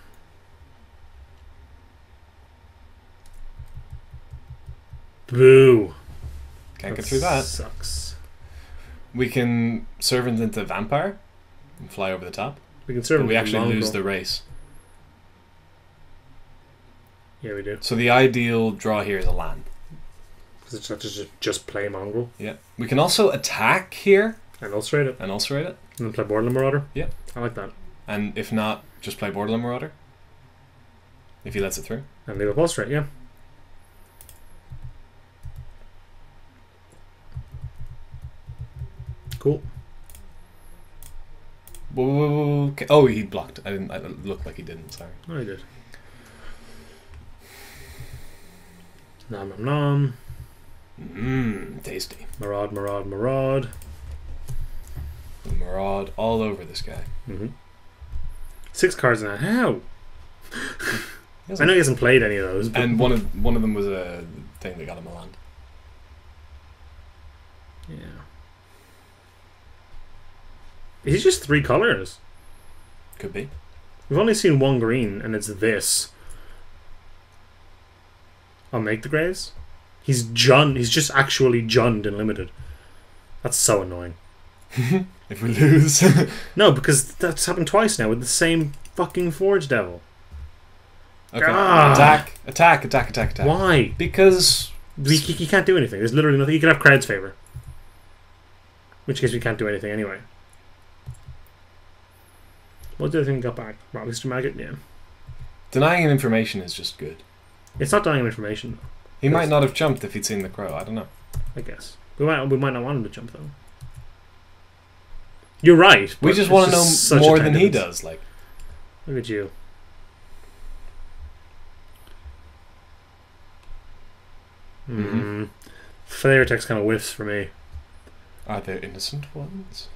Boo. Can't get through that. Sucks. We can Servant into Vampire and fly over the top. We can Servant. But we actually lose the race. Yeah, we do. So the ideal draw here is a land. Because it's not just play Mongrel. Yeah. We can also attack here. And ulcerate it. And ulcerate it. And then play Borderland Marauder. Yeah. I like that. And if not, just play Borderland Marauder. If he lets it through. And leave a ulcerate, yeah. Cool. Okay. Oh, he blocked. I didn't. It looked like he didn't. Sorry. Oh, he did. Nom nom nom. Tasty. Maraud, Maraud, Maraud. Maraud all over this guy. 6 cards now. How? I know he hasn't played any of those. But and one of them was a thing that got him a land. Yeah. He's just 3 colors. Could be. We've only seen 1 green, and it's this. I'll make the graves. He's just actually Jund in limited. That's so annoying. If we lose. No, because that's happened twice now with the same fucking Forge Devil. Okay. Attack. Why? Because he can't do anything. There's literally nothing. He can have crowd's favor. In which case we can't do anything anyway. What do I think we got back? Well, Mr. Maggot, yeah. Denying him information is just good. It's not denying him information. He might not have jumped if he'd seen the crow. I don't know. I guess. We might not want him to jump, though. You're right. We just want to know more than he does. Like, look at you. Flair text kind of whiffs for me. Are there innocent ones?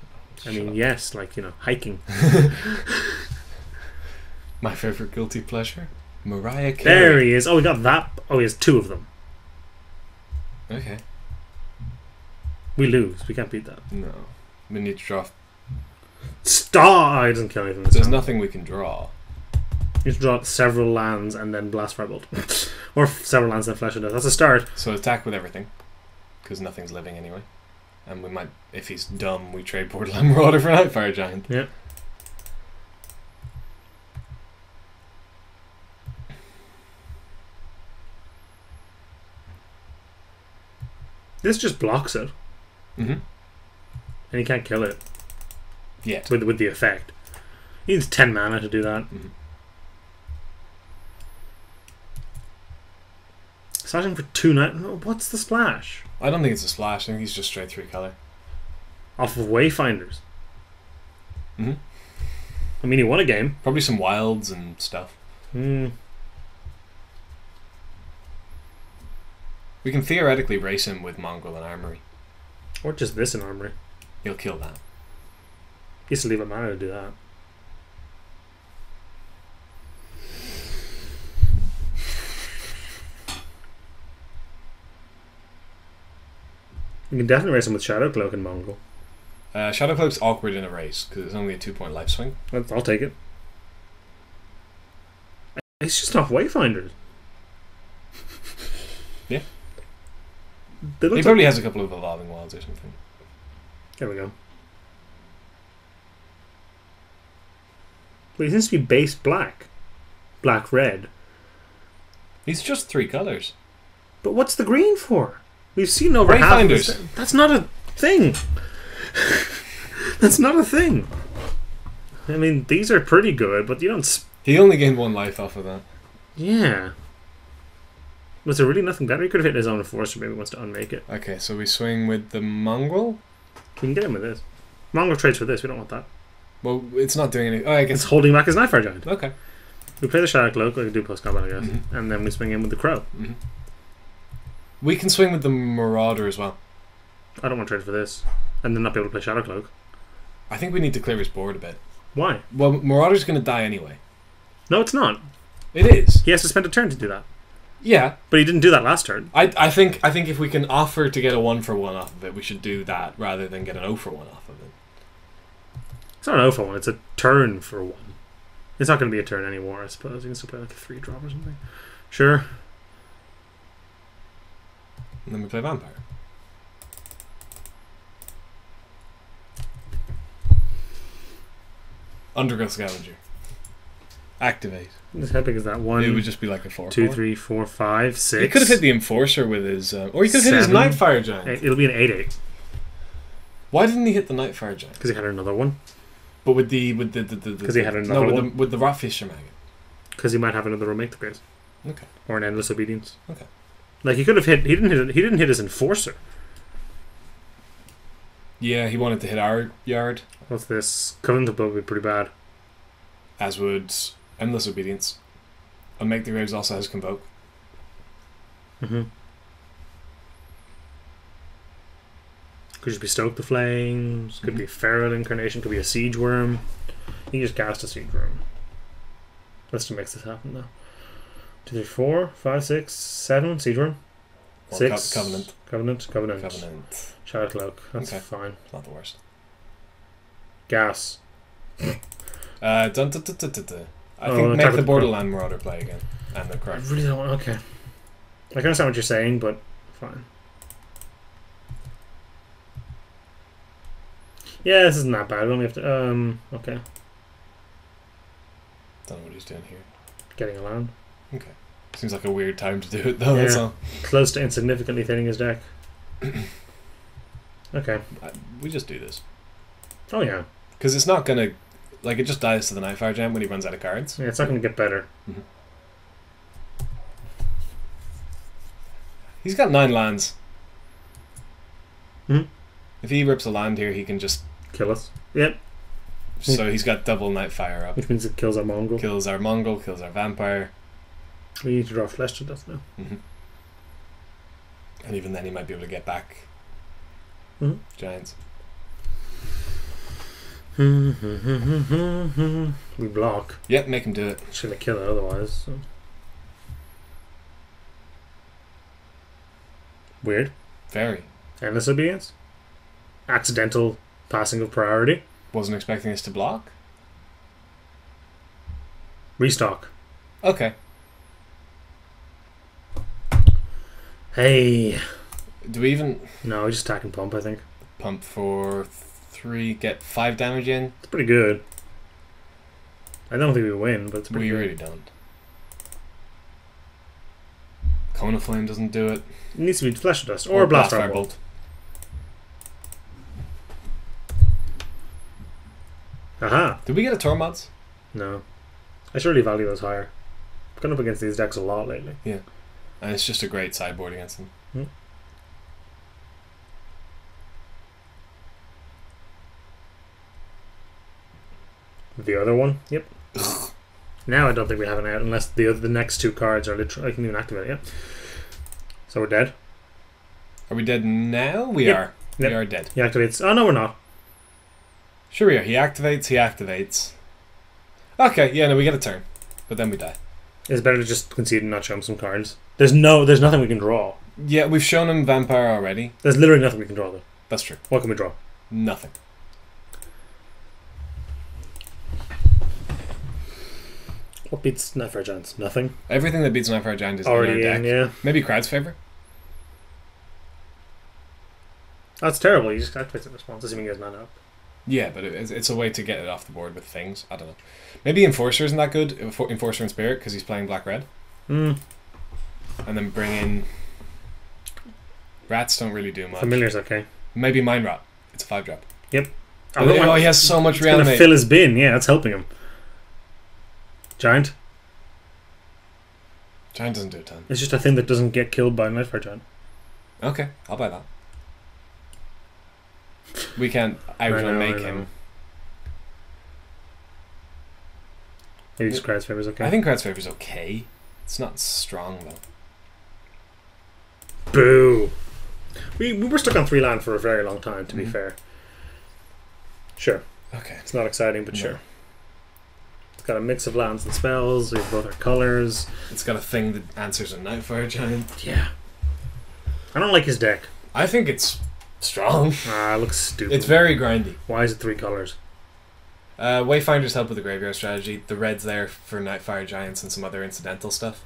I mean, yes, like, hiking. My favourite guilty pleasure? Mariah Carey. There he is. Oh, we got that. Oh, he has 2 of them. Okay. We lose. We can't beat that. No. We need to draw. Stop! Oh, he doesn't kill anything. There's nothing we can draw. You have to draw several lands and then blast firebolt. Or several lands and flesh of death. That's a start. So attack with everything. Because nothing's living anyway. And we might, if he's dumb, we trade Borderland Marauder for Nightfire Giant. Yeah. This just blocks it. And he can't kill it. Yeah. With the effect. He needs 10 mana to do that. Slashing for 2 night. No, what's the splash? I don't think it's a splash. I think he's just straight 3 colour. Off of Wayfinders. I mean, he won a game. Probably some wilds and stuff. We can theoretically race him with Mongrel and Armory. Or just this in Armory. He'll kill that. He has to leave a mana to do that. You can definitely race him with Shadow Cloak and Mongrel. Shadow Cloak's awkward in a race because it's only a 2-point life swing. I'll take it. It's just off Wayfinders. Yeah. He probably has a couple of Evolving Wilds or something. There we go. But he seems to be base black. Black-red. He's just 3 colours. But what's the green for? We've seen over half of this. That's not a thing. That's not a thing. I mean, these are pretty good, but you don't... He only gained 1 life off of that. Yeah. Was there really nothing better? He could have hit his own Enforcer, maybe he wants to unmake it. Okay, so we swing with the Mongrel? We can get him with this. Mongrel trades for this, we don't want that. Well, it's not doing anything. Oh, I guess... It's holding back his Nightfire Giant. Okay. We play the Shadow Cloak, like we do post-combat, I guess. And then we swing in with the Crow. We can swing with the Marauder as well. I don't want to trade for this. And then not be able to play Shadow Cloak. I think we need to clear his board a bit. Why? Well, Marauder's going to die anyway. No, it's not. It is. He has to spend a turn to do that. Yeah. But he didn't do that last turn. I think if we can offer to get a 1-for-1 off of it, we should do that rather than get an 0-for-1 off of it. It's not an 0-for-1, it's a turn for 1. It's not going to be a turn anymore, I suppose. You can still play like a 3-drop or something. Sure. And then we play Vampire. Undergrowth Scavenger. Activate. How big is that? 1, it would just be like a 4. 2, 3, 4, 5, 6. He could have hit the Enforcer with his... or he could have hit his Nightfire Giant. It'll be an 8-8. Why didn't he hit the Nightfire Giant? Because he had another one. But with the... Because he had another one. With the Rotfisher Maggot. Because he might have another Remake the Grace. Okay. Or an Endless Obedience. Okay. Like, he could have hit... He didn't hit his Enforcer. Yeah, he wanted to hit our yard. What's this? Covenant of Blood would be pretty bad. As would Endless Obedience. Unmake the Graves also has Convoke. Could just be Stoke the Flames. Could be Feral Incarnation. Could be a Siege Worm. You can just cast a Siege Worm. Let's just make this happen now. 2, 3, 4, 5, 6, 7. Siege Worm. Well, 6. Covenant. Shadow Cloak. That's okay. fine. It's not the worst. Gas. I think make the Borderland Marauder play again. And the Crow. I really don't want... Okay. I can understand what you're saying, but fine. Yeah, this isn't that bad. We only have to... okay. Don't know what he's doing here. Getting a land. Okay. Seems like a weird time to do it, though. Yeah. That's all. Close to insignificantly thinning his deck. Okay. We just do this. Oh, yeah. Because it's not going to... Like, it just dies to the Nightfire Giant when he runs out of cards. Yeah, it's not going to get better. He's got 9 lands. If he rips a land here, he can just... Kill us. Yep. So he's got double Nightfire up. Which means it kills our Mongol. Kills our Mongol, kills our Vampire. We need to draw Flesh to Death now. And even then he might be able to get back giants. We block. Yep, make him do it. Just gonna kill it otherwise. So. Weird. Very. Endless obedience. Accidental passing of priority. Wasn't expecting us to block. Restock. Okay. Hey. Do we even... No, we just attack and pump, I think. Pump for 3, get 5 damage in? It's pretty good. I don't think we win, but it's pretty good. We really don't. Cone of Flame doesn't do it. It needs to be Flesh of Dust or Blast Fire Bolt. Aha! Did we get a Tormods? No. I surely value those higher. I've gone up against these decks a lot lately. Yeah. And it's just a great sideboard against them. The other one? Yep. Now I don't think we have an out unless the next 2 cards are literally... I can even activate it, yeah. So we're dead. Are we dead now? We are. Yep. We are dead. He activates... Oh, no, we're not. Sure we are. He activates. Okay, yeah, no, we get a turn. But then we die. It's better to just concede and not show him some cards. There's nothing we can draw. Yeah, we've shown him Vampire already. There's literally nothing we can draw, though. That's true. What can we draw? Nothing. What beats Nightfire Giants? Nothing. Everything that beats Nightfire Giant is already in our deck. yeah. Maybe Crowd's Favor? That's terrible. You just activate the response, assuming he has mana up. Yeah, but it's a way to get it off the board with things. I don't know. Maybe Enforcer isn't that good. Enforcer and Spirit, because he's playing Black-Red. And then bring in... Rats don't really do much. Familiar's okay. Maybe Mind Rot. It's a 5-drop. Yep. Oh, he has so much reanimate. Gonna fill his bin. Yeah, that's helping him. Giant. Giant doesn't do a ton. It's just a thing that doesn't get killed by a Nightfire Giant. Okay, I'll buy that. We can't make him. Maybe just Crowd's Favor's okay. I think Crowd's Favor's okay. It's not strong though. Boo! We were stuck on 3 land for a very long time, to be fair. Sure. Okay. It's not exciting, but sure. It's got a mix of lands and spells. We have both our colours. It's got a thing that answers a Nightfire Giant. Yeah. I don't like his deck. I think it's strong. It looks stupid. It's very grindy. Why is it 3 colours? Wayfinders help with the graveyard strategy. The red's there for Nightfire Giants and some other incidental stuff.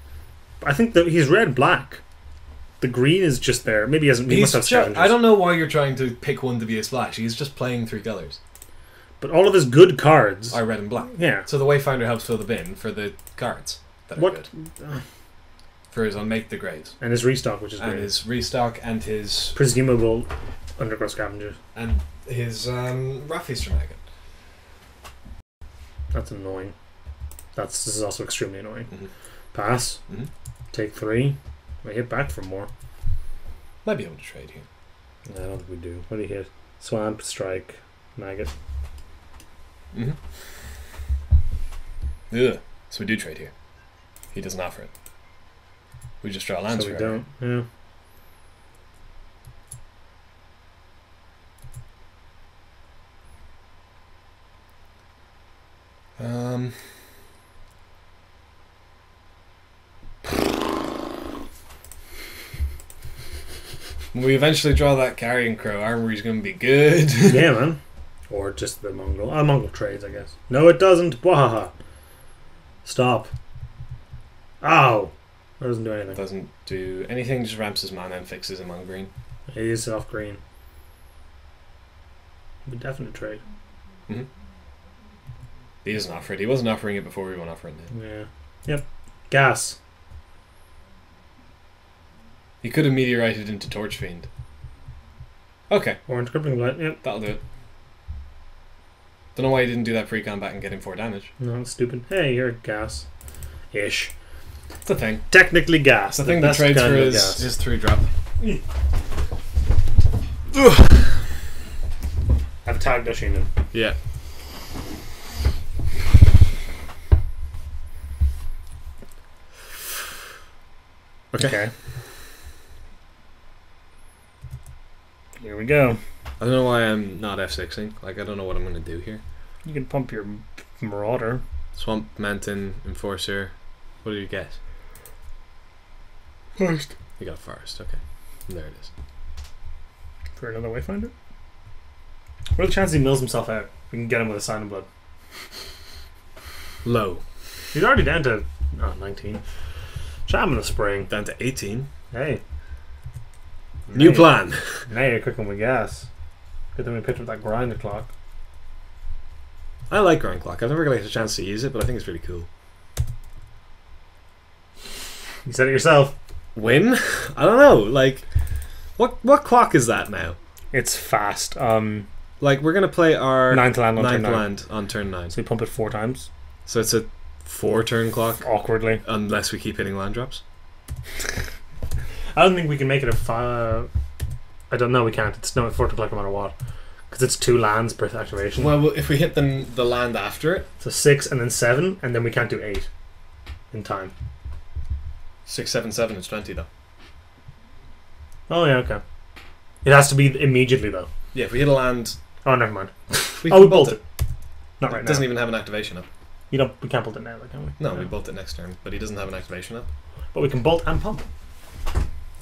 I think that he's red-black. The green is just there. Maybe he must have scavengers. I don't know why you're trying to pick one to be a splash. He's just playing 3 colours. But all of his good cards are red and black. Yeah. So the Wayfinder helps fill the bin for the cards that are good. For his Unmake the Graves. And his restock, which is great. And his restock and his... presumable Underground Scavengers. And his Wrathfeaster Maggot. That's annoying. This is also extremely annoying. Pass. Take 3. We hit back for more. Might be able to trade here. I don't think we do. What do you hit? Swamp, Strike, Maggot. Ugh. So we do trade here. He doesn't offer it. We just draw lands so we forever. don't. Yeah. When we eventually draw that Carrion Crow, Armory's going to be good. Yeah, man. Or just the Mongol. Mongol trades, I guess. No, it doesn't. Wahaha. Stop. Ow. That doesn't do anything. Doesn't do anything, just ramps his mana and fixes him on green. It is off green. We definitely trade. He doesn't offer it. He wasn't offering it before we went offering it. Yeah. Yep. Gas. He could have meteorited into Torch Fiend. Okay. Orange Crippling Blight. Yep. That'll do it. Don't know why he didn't do that pre-combat and get him 4 damage. No, that's stupid. Hey, you're gas. Ish. It's a thing. Technically gas. It's a thing that trades for his 3-drop. I've tagged Dashinen. Yeah. Okay. Here we go. I don't know why I'm not F6ing. Like, I don't know what I'm going to do here. You can pump your Marauder. Swamp, Mountain, Enforcer. What do you get? Forest. You got Forest, okay. There it is. For another Wayfinder? What are the chances he mills himself out? We can get him with a Sign of Blood. Low. He's already down to 19. Jam in the spring. Down to 18. Hey. New plan. Now you're cooking with gas. Good thing we picked up that grinder clock. I like Grind Clock. I've never got a chance to use it, but I think it's really cool. You said it yourself. Win? I don't know. Like, what clock is that now? It's fast. Like, we're gonna play our Ninth land on turn 9. So we pump it 4 times. So it's a 4-turn clock, Awkwardly. unless we keep hitting land drops. I don't think we can make it a 5. I don't know. We can't. It's no 4 o'clock no matter what. Because it's 2 lands per activation. Well, if we hit the land after it, So 6 and then 7, and then we can't do 8 in time. 6, 7, 7 is 20 though. Oh yeah, okay. It has to be immediately though. Yeah, if we hit a land, Oh, never mind. we We can bolt it. Not right It now. doesn't even have an activation up. We can't bolt it now, like, can we? No, we bolt it next turn, but he doesn't have an activation up But we can bolt and pump.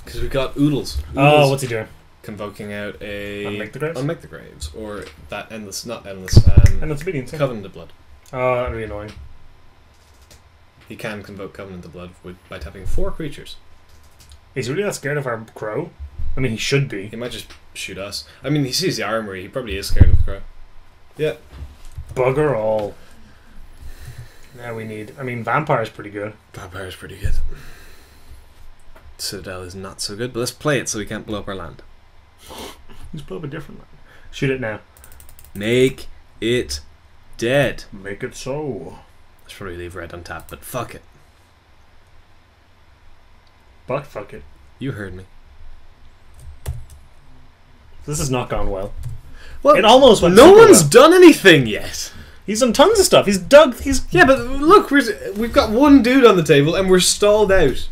because we've got Oodles. Oh, what's he doing? Convoking out a Unmake the Graves? Unmake the Graves, or that endless, not endless. And it's obedience. Yeah. Covenant of Blood. Oh, that'd be annoying. He can convoke Covenant of Blood by tapping 4 creatures. He's really not scared of our crow. I mean, he should be. He might just shoot us. I mean, he sees the armory. He probably is scared of the crow. Yeah. Bugger all. Now we need. I mean, Vampire's pretty good. Vampire's pretty good. Citadel is not so good, but let's play it so we can't blow up our land. Let's blow up a different land. Shoot it now. Make it dead. Make it so. I should probably leave red on tap, but fuck it. But fuck it. You heard me. This has not gone well. Well, It almost went no super one's well. done anything yet. He's done tons of stuff. He's dug. He's. Yeah, but look, we've got one dude on the table and we're stalled out.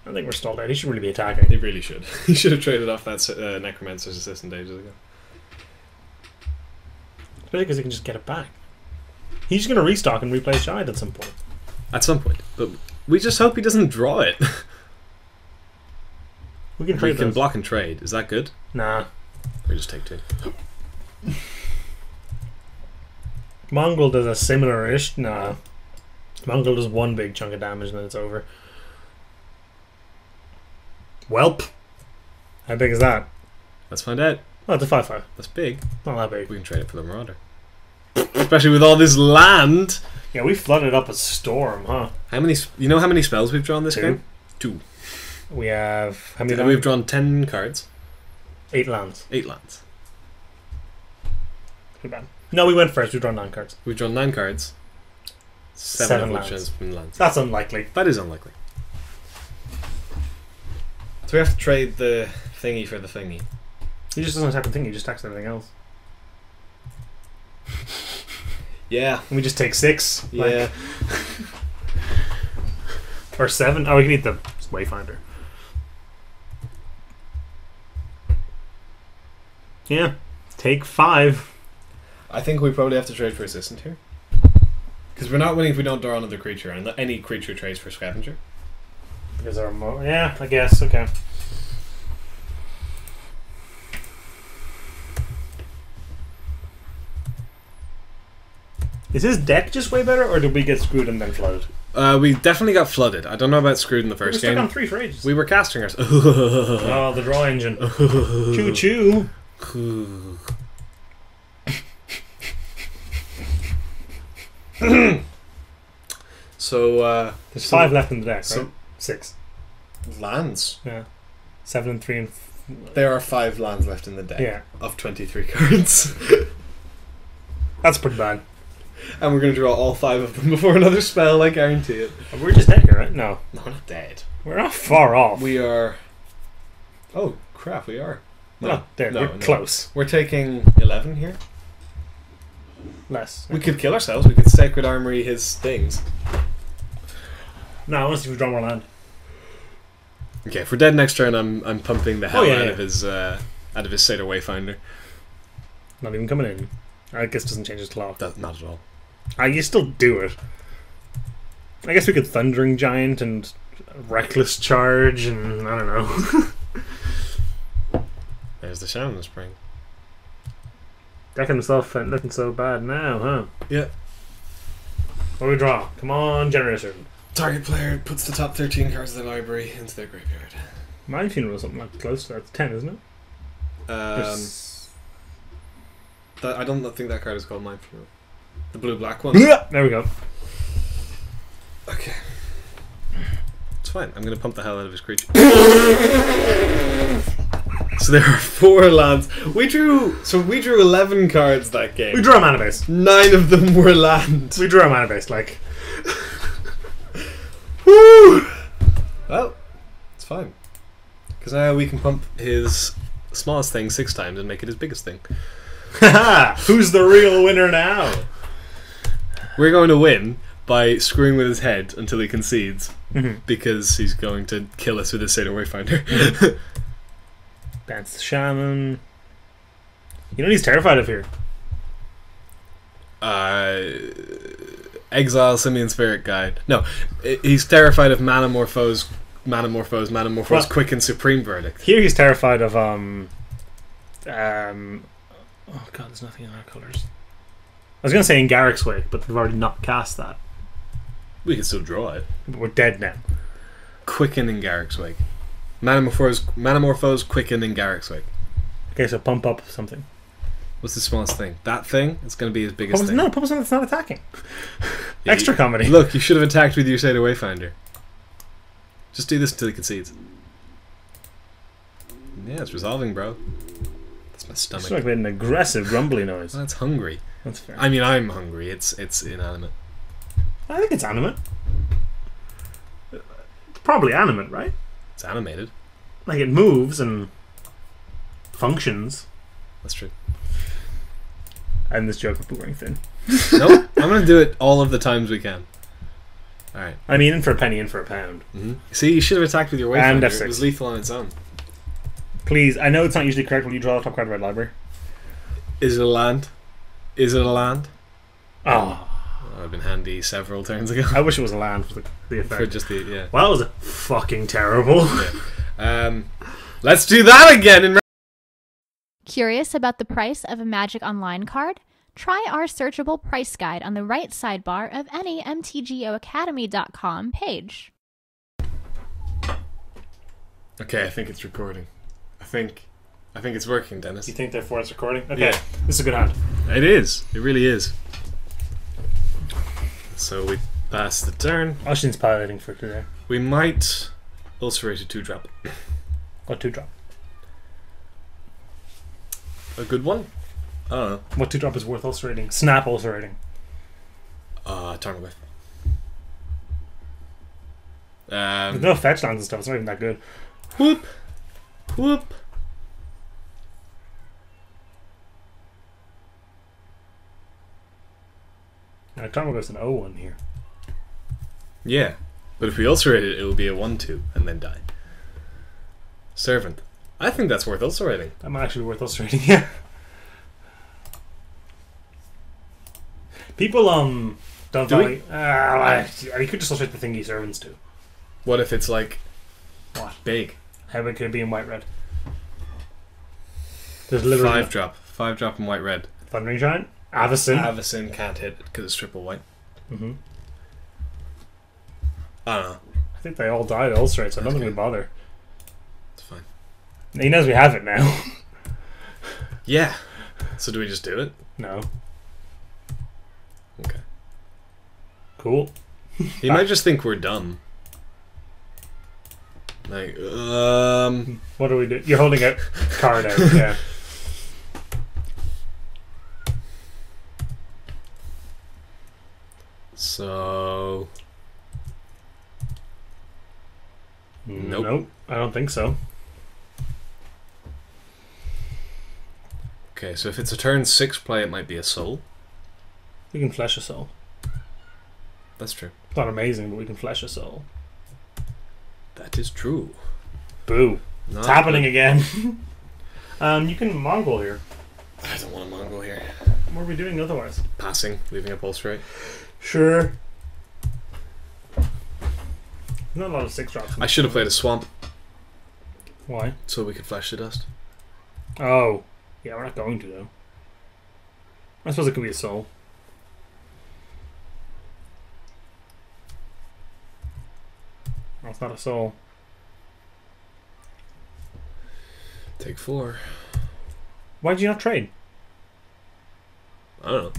I think we're stalled out. He should really be attacking. He really should. He should have traded off that Necromancer's Assistant ages ago. Especially because he can just get it back. He's going to restock and replay Shide at some point. At some point. But we just hope he doesn't draw it. We can We trade can those. block and trade. Is that good? Nah. We just take 2. Mongol does a similar-ish. Nah. Mongol does 1 big chunk of damage and then it's over. Welp. How big is that? Let's find out. Oh, it's a 5/5. That's big. Not that big. We can trade it for the Marauder. Especially with all this land. Yeah, we flooded up a storm, huh? How many? You know how many spells we've drawn this 2. game? 2. We have... How many And we've lands? drawn 10 cards. 8 lands. 8 lands. Too bad. No, we went first. We've drawn 9 cards. We've drawn 9 cards. 7 7 of which lands. has been lands. That's unlikely. That is unlikely. So we have to trade the thingy for the thingy. He just doesn't have to think. He just attacks everything else. Yeah. And we just take 6. Yeah. Or 7. Oh, we can eat the Wayfinder. Yeah. Take 5. I think we probably have to trade for Assistant here. Because we're not winning if we don't draw another creature, and any creature trades for Scavenger. Because our yeah, I guess. Okay. Is his deck just way better, or did we get screwed and then flooded? We definitely got flooded. I don't know about screwed in the We were first stuck game. on 3 for ages. We were casting ourselves. Oh, the draw engine. Choo choo. So, There's 5 left in the deck, so- right? 6. lands. Yeah. 7 and 3 and... There are 5 lands left in the deck. Yeah. Of 23 cards. That's pretty bad. And we're going to draw all 5 of them before another spell, I guarantee it. We're just dead here, right? No. No, we're not dead. We're not far off. We are... Oh, crap, we are. We're not there. No, We're no. close. We're taking 11 here. Less. We could kill ourselves. We could Sacred Armory his things. No, I want to see if we draw more land. Okay, if we're dead next turn, I'm pumping the hell yeah, out yeah. of his out of his Satyr Wayfinder. Not even coming in. I guess it doesn't change his clock. Not at all. You still do it. I guess we could Thundering Giant and Reckless Charge and I don't know. There's the Shaman Spring. Decking himself and looking so bad now, huh? Yeah. What do we draw? Come on, Generator. Target player puts the top 13 cards of the library into their graveyard. Mind Funeral is something like close to that. It's 10, isn't it? I don't think that card is called Mind Funeral. The blue-black one. There we go. Okay. It's fine. I'm going to pump the hell out of his creature. So there are 4 lands. We drew 11 cards that game. We drew a mana base. 9 of them were land. We drew a mana base, like. Woo! Well, it's fine. Because now we can pump his smallest thing 6 times and make it his biggest thing. Haha! Who's the real winner now? We're going to win by screwing with his head until he concedes. Because he's going to kill us with his Satyr Wayfinder. Dance the Shaman. You know what he's terrified of here? Exile Simian Spirit Guide. No, he's terrified of Manamorphose, Well, Quicken Supreme Verdict. Here he's terrified of oh god, there's nothing in our colours. I was going to say in Garrick's Wake, but we've already not cast that. We can still draw it. But we're dead now. Quicken in Garrick's Wake. Manamorphose, Quicken in Garrick's Wake. Okay, so pump up something. What's the smallest thing? That thing? It's going to be his biggest thing. No, pump up something that's not attacking. Extra comedy. Look, you should have attacked with your Satyr Wayfinder. Just do this until he concedes. Yeah, it's resolving, bro. That's my stomach. It's like an aggressive, grumbly noise. That's hungry. That's fair. I mean, I'm hungry. It's inanimate. I think it's animate. It's probably animate, right? It's animated. Like it moves and functions. That's true. And this joke of wearing thin. Nope. I'm going to do it all of the times we can. Alright. I mean, in for a penny, in for a pound. See, you should have attacked with your Wayfinder. And F6. It was lethal on its own. Please, I know it's not usually correct when you draw the top card of Red Library. Is it a land? Is it a land? Oh. That would have been handy several turns ago. I wish it was a land for the effect. For just the, yeah. Well, that was fucking terrible. Yeah. Let's do that again. Curious about the price of a Magic Online card? Try our searchable price guide on the right sidebar of any mtgoacademy.com page. Okay, I think it's recording. I think it's working, Dennis. You think therefore it's recording? Okay, Yeah. This is a good hand. It is. It really is. So we pass the turn. Oshin's piloting for today. We might ulcerate a 2-drop. What 2-drop? A good one? I don't know. What 2-drop is worth ulcerating? Snap ulcerating. Turn away. There's no fetch lands and stuff, it's not even that good. Whoop. Whoop. Karma goes an 0-1 here. Yeah. But if we ulcerate it, it will be a 1-2 and then die. Servant. I think that's worth ulcerating. That might actually be worth ulcerating, yeah. People don't Do we? you could just ulcerate the thingy servants too. What if it's like What? big? How big could it be in white red? There's literally 5-drop. 5-drop and white red. Thundering Giant? Avacyn Can't hit because it's triple white. Mm-hmm. I don't know. I think they all died at ulcerate, so I don't think we bother. It's fine. He knows we have it now. Yeah. So do we just do it? No. Okay. Cool. He might just think we're dumb. Like, What do we do? You're holding a card out, yeah. So... Nope. I don't think so. Okay, so if it's a turn 6 play, it might be a soul. We can flesh a soul. That's true. It's not amazing, but we can flesh a soul. That is true. Boo. Not It's happening good. again. You can Mongol here. I don't want a Mongol here. What are we doing otherwise? Passing, leaving a pulse rate. Sure. Not a lot of 6-drops. I should have played a swamp. Why? So we could flash the dust. Oh. Yeah, we're not going to, though. I suppose it could be a soul. No, it's not a soul. Take 4. Why did you not trade? I don't know.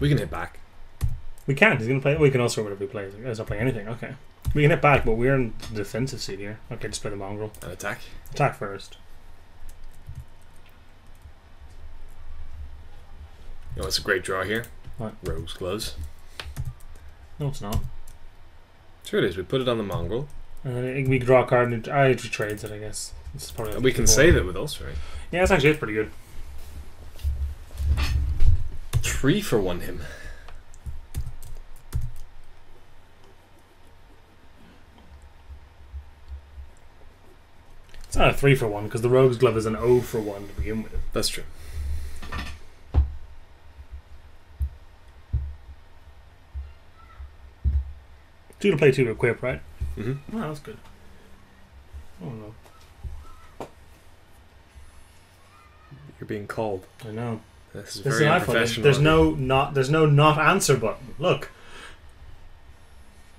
We can hit back. We can't. He's going to play. We can also whatever he plays. He's not playing anything. Okay. We can hit back, but we're in the defensive seat here. Okay, just play the mongrel. And attack. Attack first. You know, it's a great draw here. What? Rogue's Gloves. No, it's not. Sure it is. We put it on the mongrel. We can draw a card and it trades it, I guess. It's probably And we can save it with Ulcer, right? Yeah, it's pretty good. 3 for 1 him. It's not a 3 for 1 because the Rogue's Glove is an 0 for 1 to begin with. That's true. Two to play, 2 to equip, right? Mm-hmm. Oh, that's good. Oh no. You're being called. I know. This is This very is unprofessional. There's no not answer button. Look.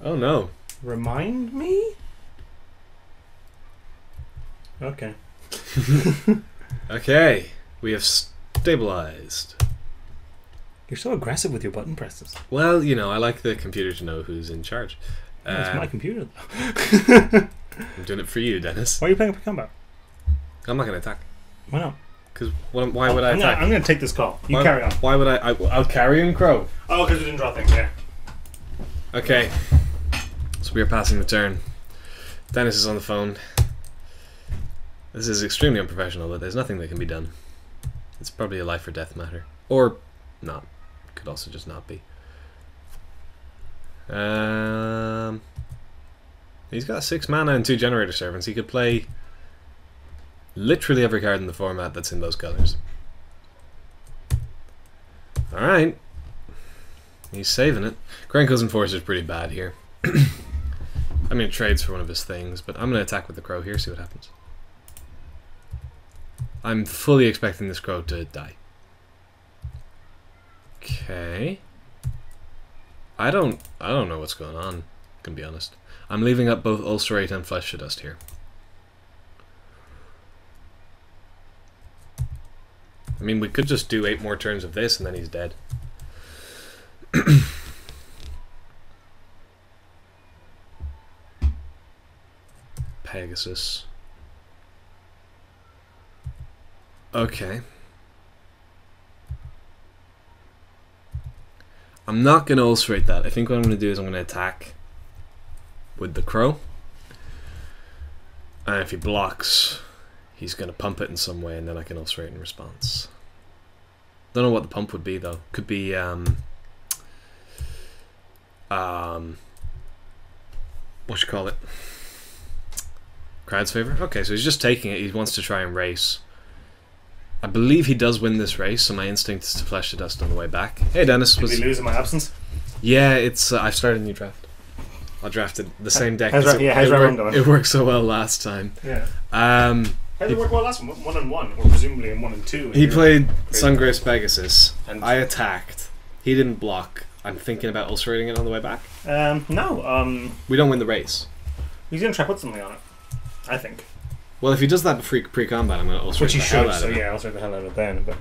Oh no. Remind me? Okay. Okay. We have stabilized. You're so aggressive with your button presses. Well, you know, I like the computer to know who's in charge. It's my computer though. I'm doing it for you, Dennis. Why are you playing for combat? I'm not going to attack. Why not? Because why would I attack? I'm going to take this call. You carry on. Why would I'll carry him, Crow. Oh, because we didn't draw things, yeah. Okay. So we are passing the turn. Dennis is on the phone. This is extremely unprofessional, but there's nothing that can be done. It's probably a life or death matter. Or not. Could also just not be. He's got 6 mana and 2 generator servants. He could play literally every card in the format that's in those colors. Alright. He's saving it. Krenko's Enforcer is pretty bad here. I mean, it trades for one of his things, but I'm going to attack with the Crow here, see what happens. I'm fully expecting this Crow to die. Okay. I don't know what's going on, can be honest. I'm leaving up both Ulcerate and Flesh to Dust here. I mean, we could just do 8 more turns of this and then he's dead. Pegasus. Okay. I'm not going to ulcerate that. I think what I'm going to do is I'm going to attack with the Crow. And if he blocks, he's going to pump it in some way and then I can ulcerate in response. Don't know what the pump would be though. Could be what you call it? Crowd's favor? Okay, so he's just taking it. He wants to try and race. I believe he does win this race, so my instinct is to Flesh to Dust on the way back. Hey Dennis, Did we lose in my absence? Yeah, it's I've started a new draft. I drafted the same deck. How's round going? It worked so well last time. Yeah. How did it work well last one? 1 and 1, or presumably in 1 and 2. He played Sungrace Pegasus, and I attacked. He didn't block. I'm thinking about ulcerating it on the way back. No. We don't win the race. He's gonna try to put something on it, I think. Well, if he does that pre-combat, I'm going to ulcerate Which he the hell should, out so of it. yeah, I'll ulcerate the hell out of it then. But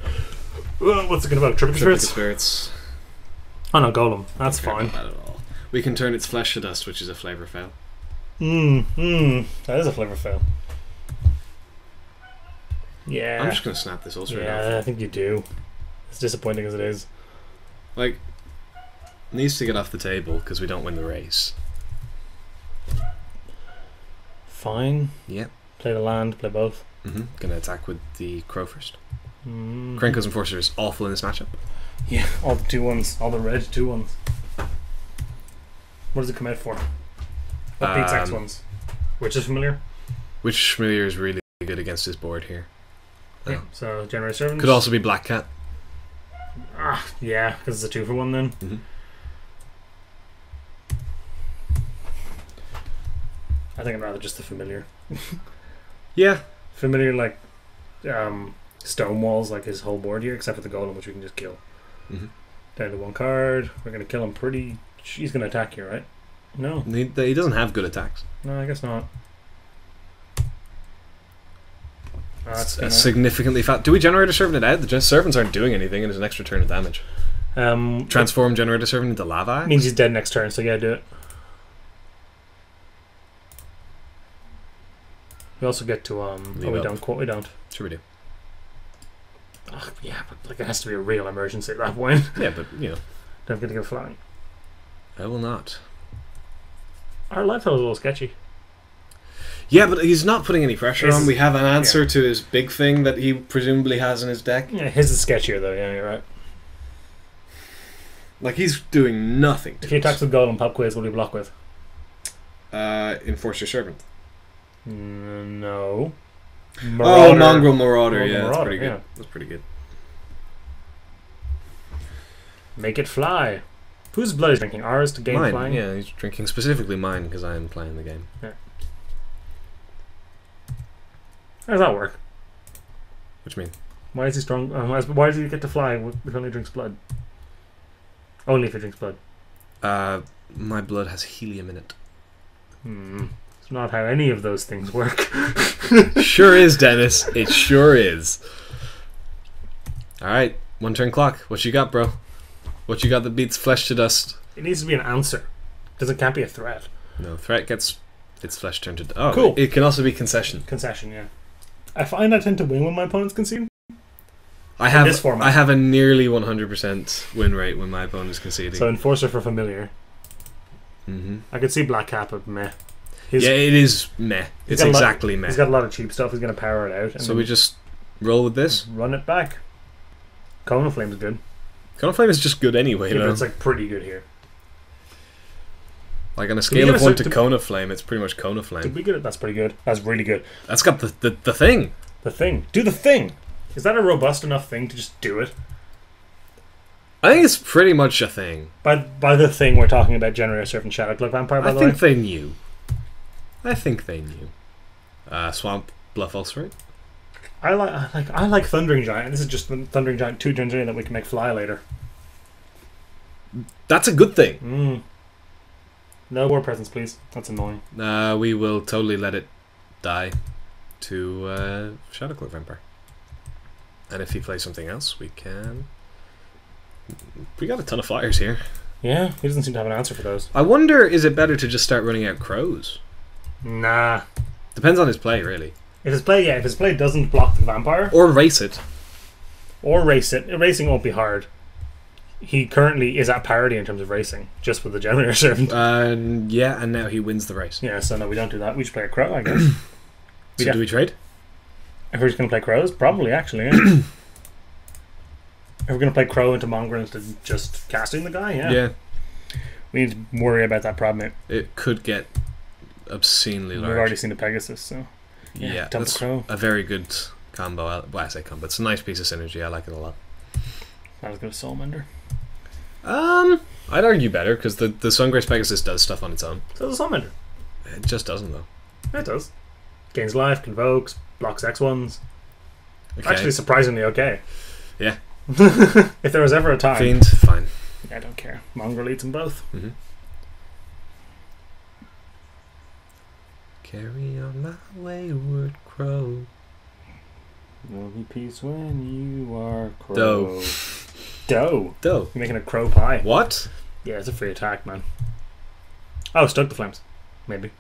what's it going to about? Triplicate Triplicate Spirits? Spirits. Oh no, Golem. That's Don't care fine. about that at all. We can turn its Flesh to Dust, which is a flavor fail. That is a flavor fail. Yeah. I'm just going to snap this ulcerate off. Yeah, I think you do. It's disappointing as it is. Like, needs to get off the table because we don't win the race. Fine. Yep. Play the land, play both. Gonna attack with the Crow first. Krenko's Enforcer is awful in this matchup. Yeah, all the 2-1s. All the red 2-1s. What does it come out for? What beats X1s? Which is familiar? Which familiar is really good against his board here. Yeah. So Generator Servant. Could also be Black Cat. Yeah, because it's a 2-for-1 then. Mm-hmm. I think I'd rather just the familiar. Yeah. Familiar, like, stone walls, like his whole board here, except for the golem, which we can just kill. Mm-hmm. Down to 1 card. We're going to kill him pretty... He's going to attack here, right? No. He doesn't have good attacks. No, I guess not. That's significantly fat. Do we Generator Servant it out? The servants aren't doing anything, and it's an extra turn of damage. Transform Generator Servant into lava? Means he's dead next turn, so yeah, do it. We also get to we don't. Sure we do. Oh, yeah, but like it has to be a real emergency at that point. Yeah, but you know. Don't get to go flying. I will not. Our life was a little sketchy. Yeah, but he's not putting any pressure on. We have an answer to his big thing that he presumably has in his deck. Yeah, his is sketchier though, yeah, you're right. Like he's doing nothing to If he attacks with Golem Pop Quiz, what do we block with? Enforce your Servant. No. Marauder. Oh, Mongrel Marauder, yeah, that's pretty good. Yeah. That's pretty good. Make it fly. Whose blood is drinking? Ours to gain mine. Flying? Yeah, he's drinking specifically mine because I am playing the game. Yeah. How does that work? What do you mean? Why is he strong? Why does he get to fly if he only drinks blood? Only if he drinks blood. My blood has helium in it. It's not how any of those things work. Sure is, Dennis. It sure is. Alright, 1 turn clock. What you got, bro? What you got that beats flesh to dust? It needs to be an answer. Because it can't be a threat. No, threat gets its flesh turned to... Oh, cool. It can also be concession. Concession, yeah. I find I tend to win when my opponents concede. I have a nearly 100% win rate when my opponent is conceding. So Enforcer for familiar. Mm-hmm. I could see Black Cap, but meh. Yeah, it is meh. It's exactly meh. He's got a lot of cheap stuff. He's going to power it out. And so we just roll with this? Run it back. Cone of Flame is good. Cone of Flame is just good anyway, yeah, but it's like pretty good here. Like on a scale of 1 to Cone of Flame, it's pretty much Cone of Flame. Did we get it? That's pretty good. That's really good. That's got the thing. The thing. Do the thing! Is that a robust enough thing to just do it? I think it's pretty much a thing. By the thing, we're talking about Generator Servant Shadow Cloak Vampire, by the way? I think they knew. Swamp Bluff Ulcerate. I like Thundering Giant. This is just the Thundering Giant 2 turns in that we can make fly later. That's a good thing. No more presents, please. That's annoying. We will totally let it die to Shadow Cloak Vampire. And if he plays something else, we can... We got a ton of flyers here. Yeah, he doesn't seem to have an answer for those. I wonder, is it better to just start running out crows? Nah. Depends on his play, really. If his play doesn't block the vampire... Or race it. Racing won't be hard. He currently is at parity in terms of racing, just with the Generator Servant. Yeah, and now he wins the race. Yeah, so no, we don't do that. We just play a crow, I guess. So do we trade? If we're just going to play crows? Probably, actually, yeah. If we're going to play crow into mongrel instead of just casting the guy, yeah. Yeah. We need to worry about that problem. It could get obscenely large. We've already seen the Pegasus, so... Yeah, that's crow. A very good combo. Well, I say combo. It's a nice piece of synergy. I like it a lot. Not as good as Soulmender. I'd argue better, because the Sungrace Pegasus does stuff on its own. So does Soulmender. It just doesn't, though. It does. Gains life, convokes, blocks X1s. Okay. Actually, surprisingly okay. Yeah. If there was ever a time... Fiend, fine. I don't care. Mongrel eats them both. Mm-hmm. Carry on my wayward crow. There'll be peace when you are crow. Dough. You're making a crow pie. What? Yeah, it's a free attack, man. Oh, stoke the flames. Maybe.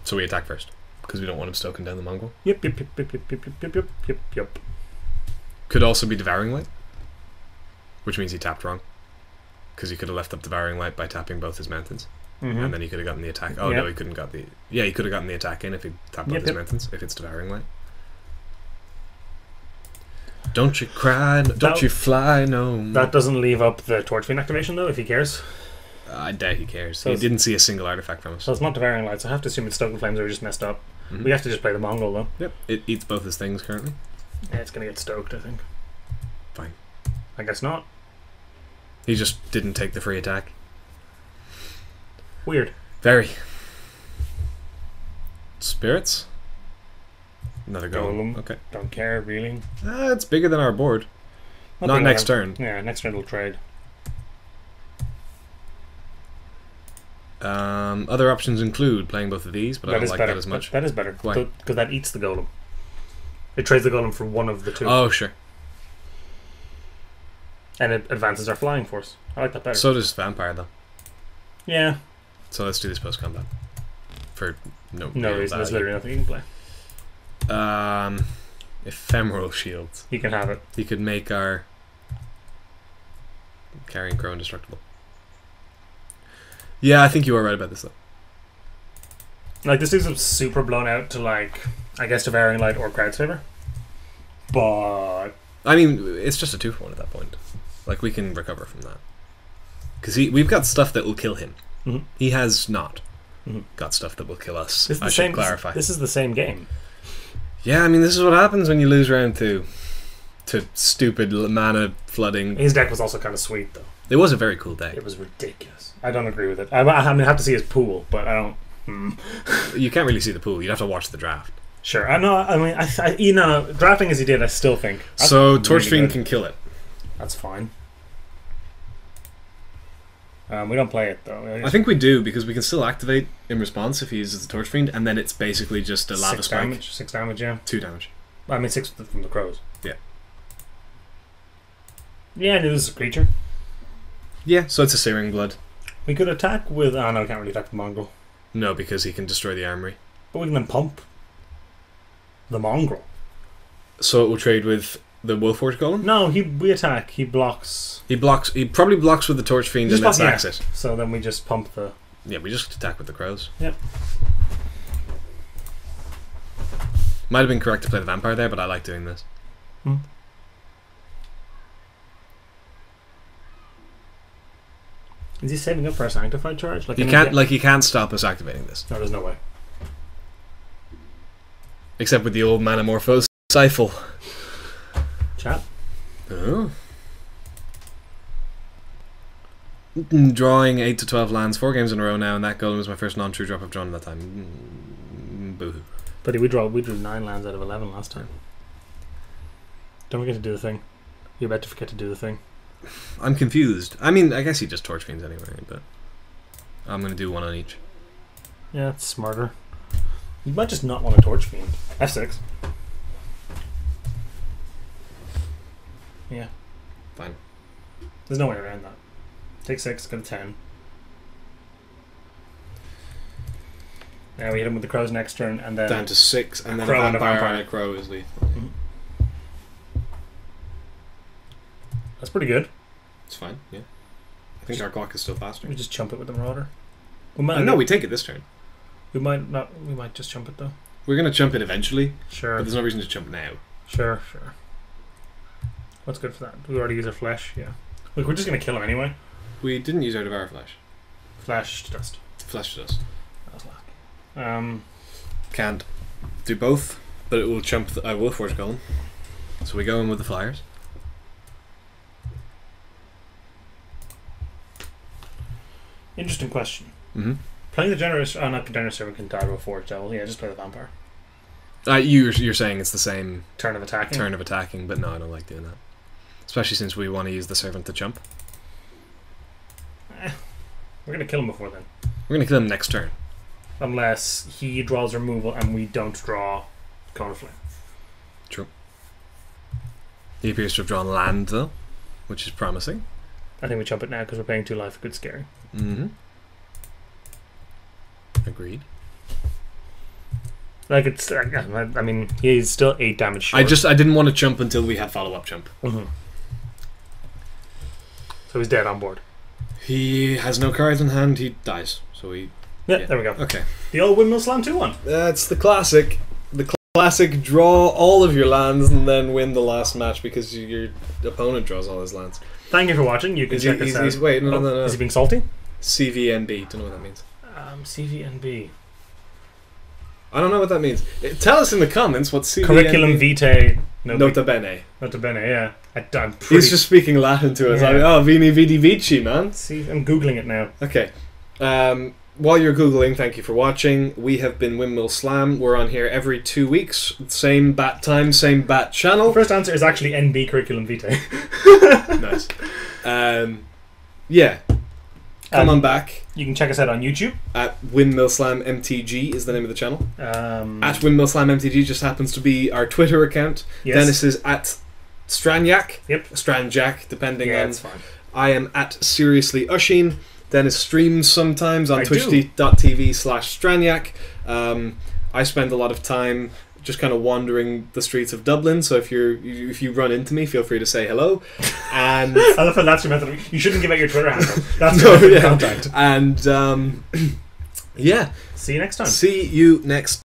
So we attack first, because we don't want him stoking down the mongrel. Yep. Could also be Devouring Light, which means he tapped wrong, because he could have left up Devouring Light by tapping both his mountains. Mm-hmm. And then he could have gotten the attack. Oh, no, he couldn't got the... Yeah, he could have gotten the attack in if he tapped both his mountains, if it's Devouring Light. Don't you cry, don't you fly, no. That doesn't leave up the Torchfiend activation, though, if he cares. I doubt he cares. So he didn't see a single artifact from us. So it's not Devouring Light, so I have to assume it's Stoke the Flames, or we just messed up. Mm-hmm. We have to just play the Mongol, though. Yep, it eats both his things currently. Yeah, it's going to get stoked, I think. Fine. I guess not. He just didn't take the free attack. Weird. Very. Spirits? Another golem. Okay. Don't care, really. It's bigger than our board. Not next turn. Yeah, next turn it'll trade. Other options include playing both of these, but I don't like that as much. That is better. Why? Because that eats the golem. It trades the golem for one of the two. Oh, sure. And it advances our flying force. I like that better. So does Vampire, though. Yeah. So let's do this post-combat. For no reason. There's literally nothing you can play. Ephemeral Shields. You can have it. You could make our Carrying Crow indestructible. Yeah, I think you are right about this, though. Like, this is super blown out to, like, I guess to Varying Light or Crowd's Favor. But I mean, it's just a 2-for-1 at that point. Like, we can recover from that. Because we've got stuff that will kill him. Mm-hmm. He has not mm-hmm. got stuff that will kill us. I should clarify. This is the same game. Yeah, I mean, this is what happens when you lose round 2 to stupid mana flooding. His deck was also kind of sweet, though. It was a very cool deck. It was ridiculous. I don't agree with it. I mean, I have to see his pool, but I don't. You can't really see the pool. You'd have to watch the draft. Sure, I know. I mean, drafting as he did, I still think. So Torchfiend can kill it. That's fine. We don't play it though. I think we do because we can still activate in response if he uses the Torchfiend, and then it's basically just a lava spike. 6 damage, yeah. 2 damage. I mean 6 from the crows. Yeah. Yeah, and it is a creature. Yeah, so it's a Searing Blood. We could attack with. Oh no, we can't really attack the mongrel. No, because he can destroy the armory. But we can then pump the mongrel. So it will trade with the Wolfforge Golem? No, we attack. He blocks. He probably blocks with the Torchfiend and then sacks it. So then we just pump the. Yeah, we just attack with the crows. Yep. Might have been correct to play the Vampire there, but I like doing this. Is he saving up for a Sanctified charge? Like, you can't stop us activating this. No, there's no way. Except with the old Manamorphose Sifle. Chat. Oh. Drawing 8 to 12 lands 4 games in a row now, and that golem was my first non-true drop I've drawn in that time. Boo-hoo. But we drew 9 lands out of 11 last time. Don't forget to do the thing. You're about to forget to do the thing. I'm confused. I mean, I guess he just Torchfiends anyway, but I'm going to do 1 on each. Yeah, it's smarter. You might just not want a Torchfiend. F6. Yeah. Fine. There's no way around that. Take 6, go to 10. Now we hit him with the crows next turn, and then down to 6, and then a vampire and a crow is lethal. Mm-hmm. That's pretty good. It's fine, yeah. I think our clock is still faster. We just chump it with the Marauder. No, we take it this turn. We might not. We might just chump it though. We're gonna chump it eventually. Sure. But there's no reason to chump now. Sure. What's good for that? We already use our flesh. Yeah. Look, we're just gonna kill him anyway. We didn't use our Devour Flesh. Flesh to dust. Flesh to dust. That was lucky. Can't do both, but it will chump the Wolfforge Golem. So we go in with the Flyers. Interesting question. Mm-hmm. Playing the Generous... Oh, not the Generous Servant can die to a Forge Devil. Yeah, just play the Vampire. You're saying it's the same... Turn of attacking, but no, I don't like doing that. Especially since we want to use the Servant to chump. We're going to kill him before then. We're going to kill him next turn. Unless he draws removal and we don't draw Cone of Flame. True. He appears to have drawn land, though, which is promising. I think we chump it now because we're paying 2 life. Good scary. Mm-hmm. Agreed. Like, it's... I mean, he's still 8 damage short. I didn't want to chump until we had follow-up chump. Mm-hmm. So he's dead on board. He has no cards in hand, he dies. So he... Yeah, there we go. Okay. The old Windmill Slam 2-1. That's the classic. The classic draw all of your lands and then win the last match because your opponent draws all his lands. Thank you for watching. You can check this out. Wait, no. Is he being salty? CVNB. Don't know what that means. CVNB. I don't know what that means. Tell us in the comments what CVNB... Curriculum Vitae Nota bene. Nota bene, yeah. He's just speaking Latin to us. Yeah. Like, oh, vini vidi vici, man. See, I'm Googling it now. Okay. While you're Googling, thank you for watching. We have been Windmill Slam. We're on here every 2 weeks. Same bat time, same bat channel. The first answer is actually NB Curriculum Vitae. Nice. Yeah. Come on back. You can check us out on YouTube. At Windmill Slam MTG is the name of the channel. At Windmill Slam MTG just happens to be our Twitter account. Yes. Dennis is at Stranjak. Yep. Stranjak, depending on. That's fine. I am at Seriously Ushin. Dennis streams sometimes on I twitch.tv/Stranjak. I spend a lot of time just kind of wandering the streets of Dublin, so if you run into me, feel free to say hello. And I love how that's your method. You shouldn't give out your Twitter handle. That's your method of contact. And yeah. See you next time. See you next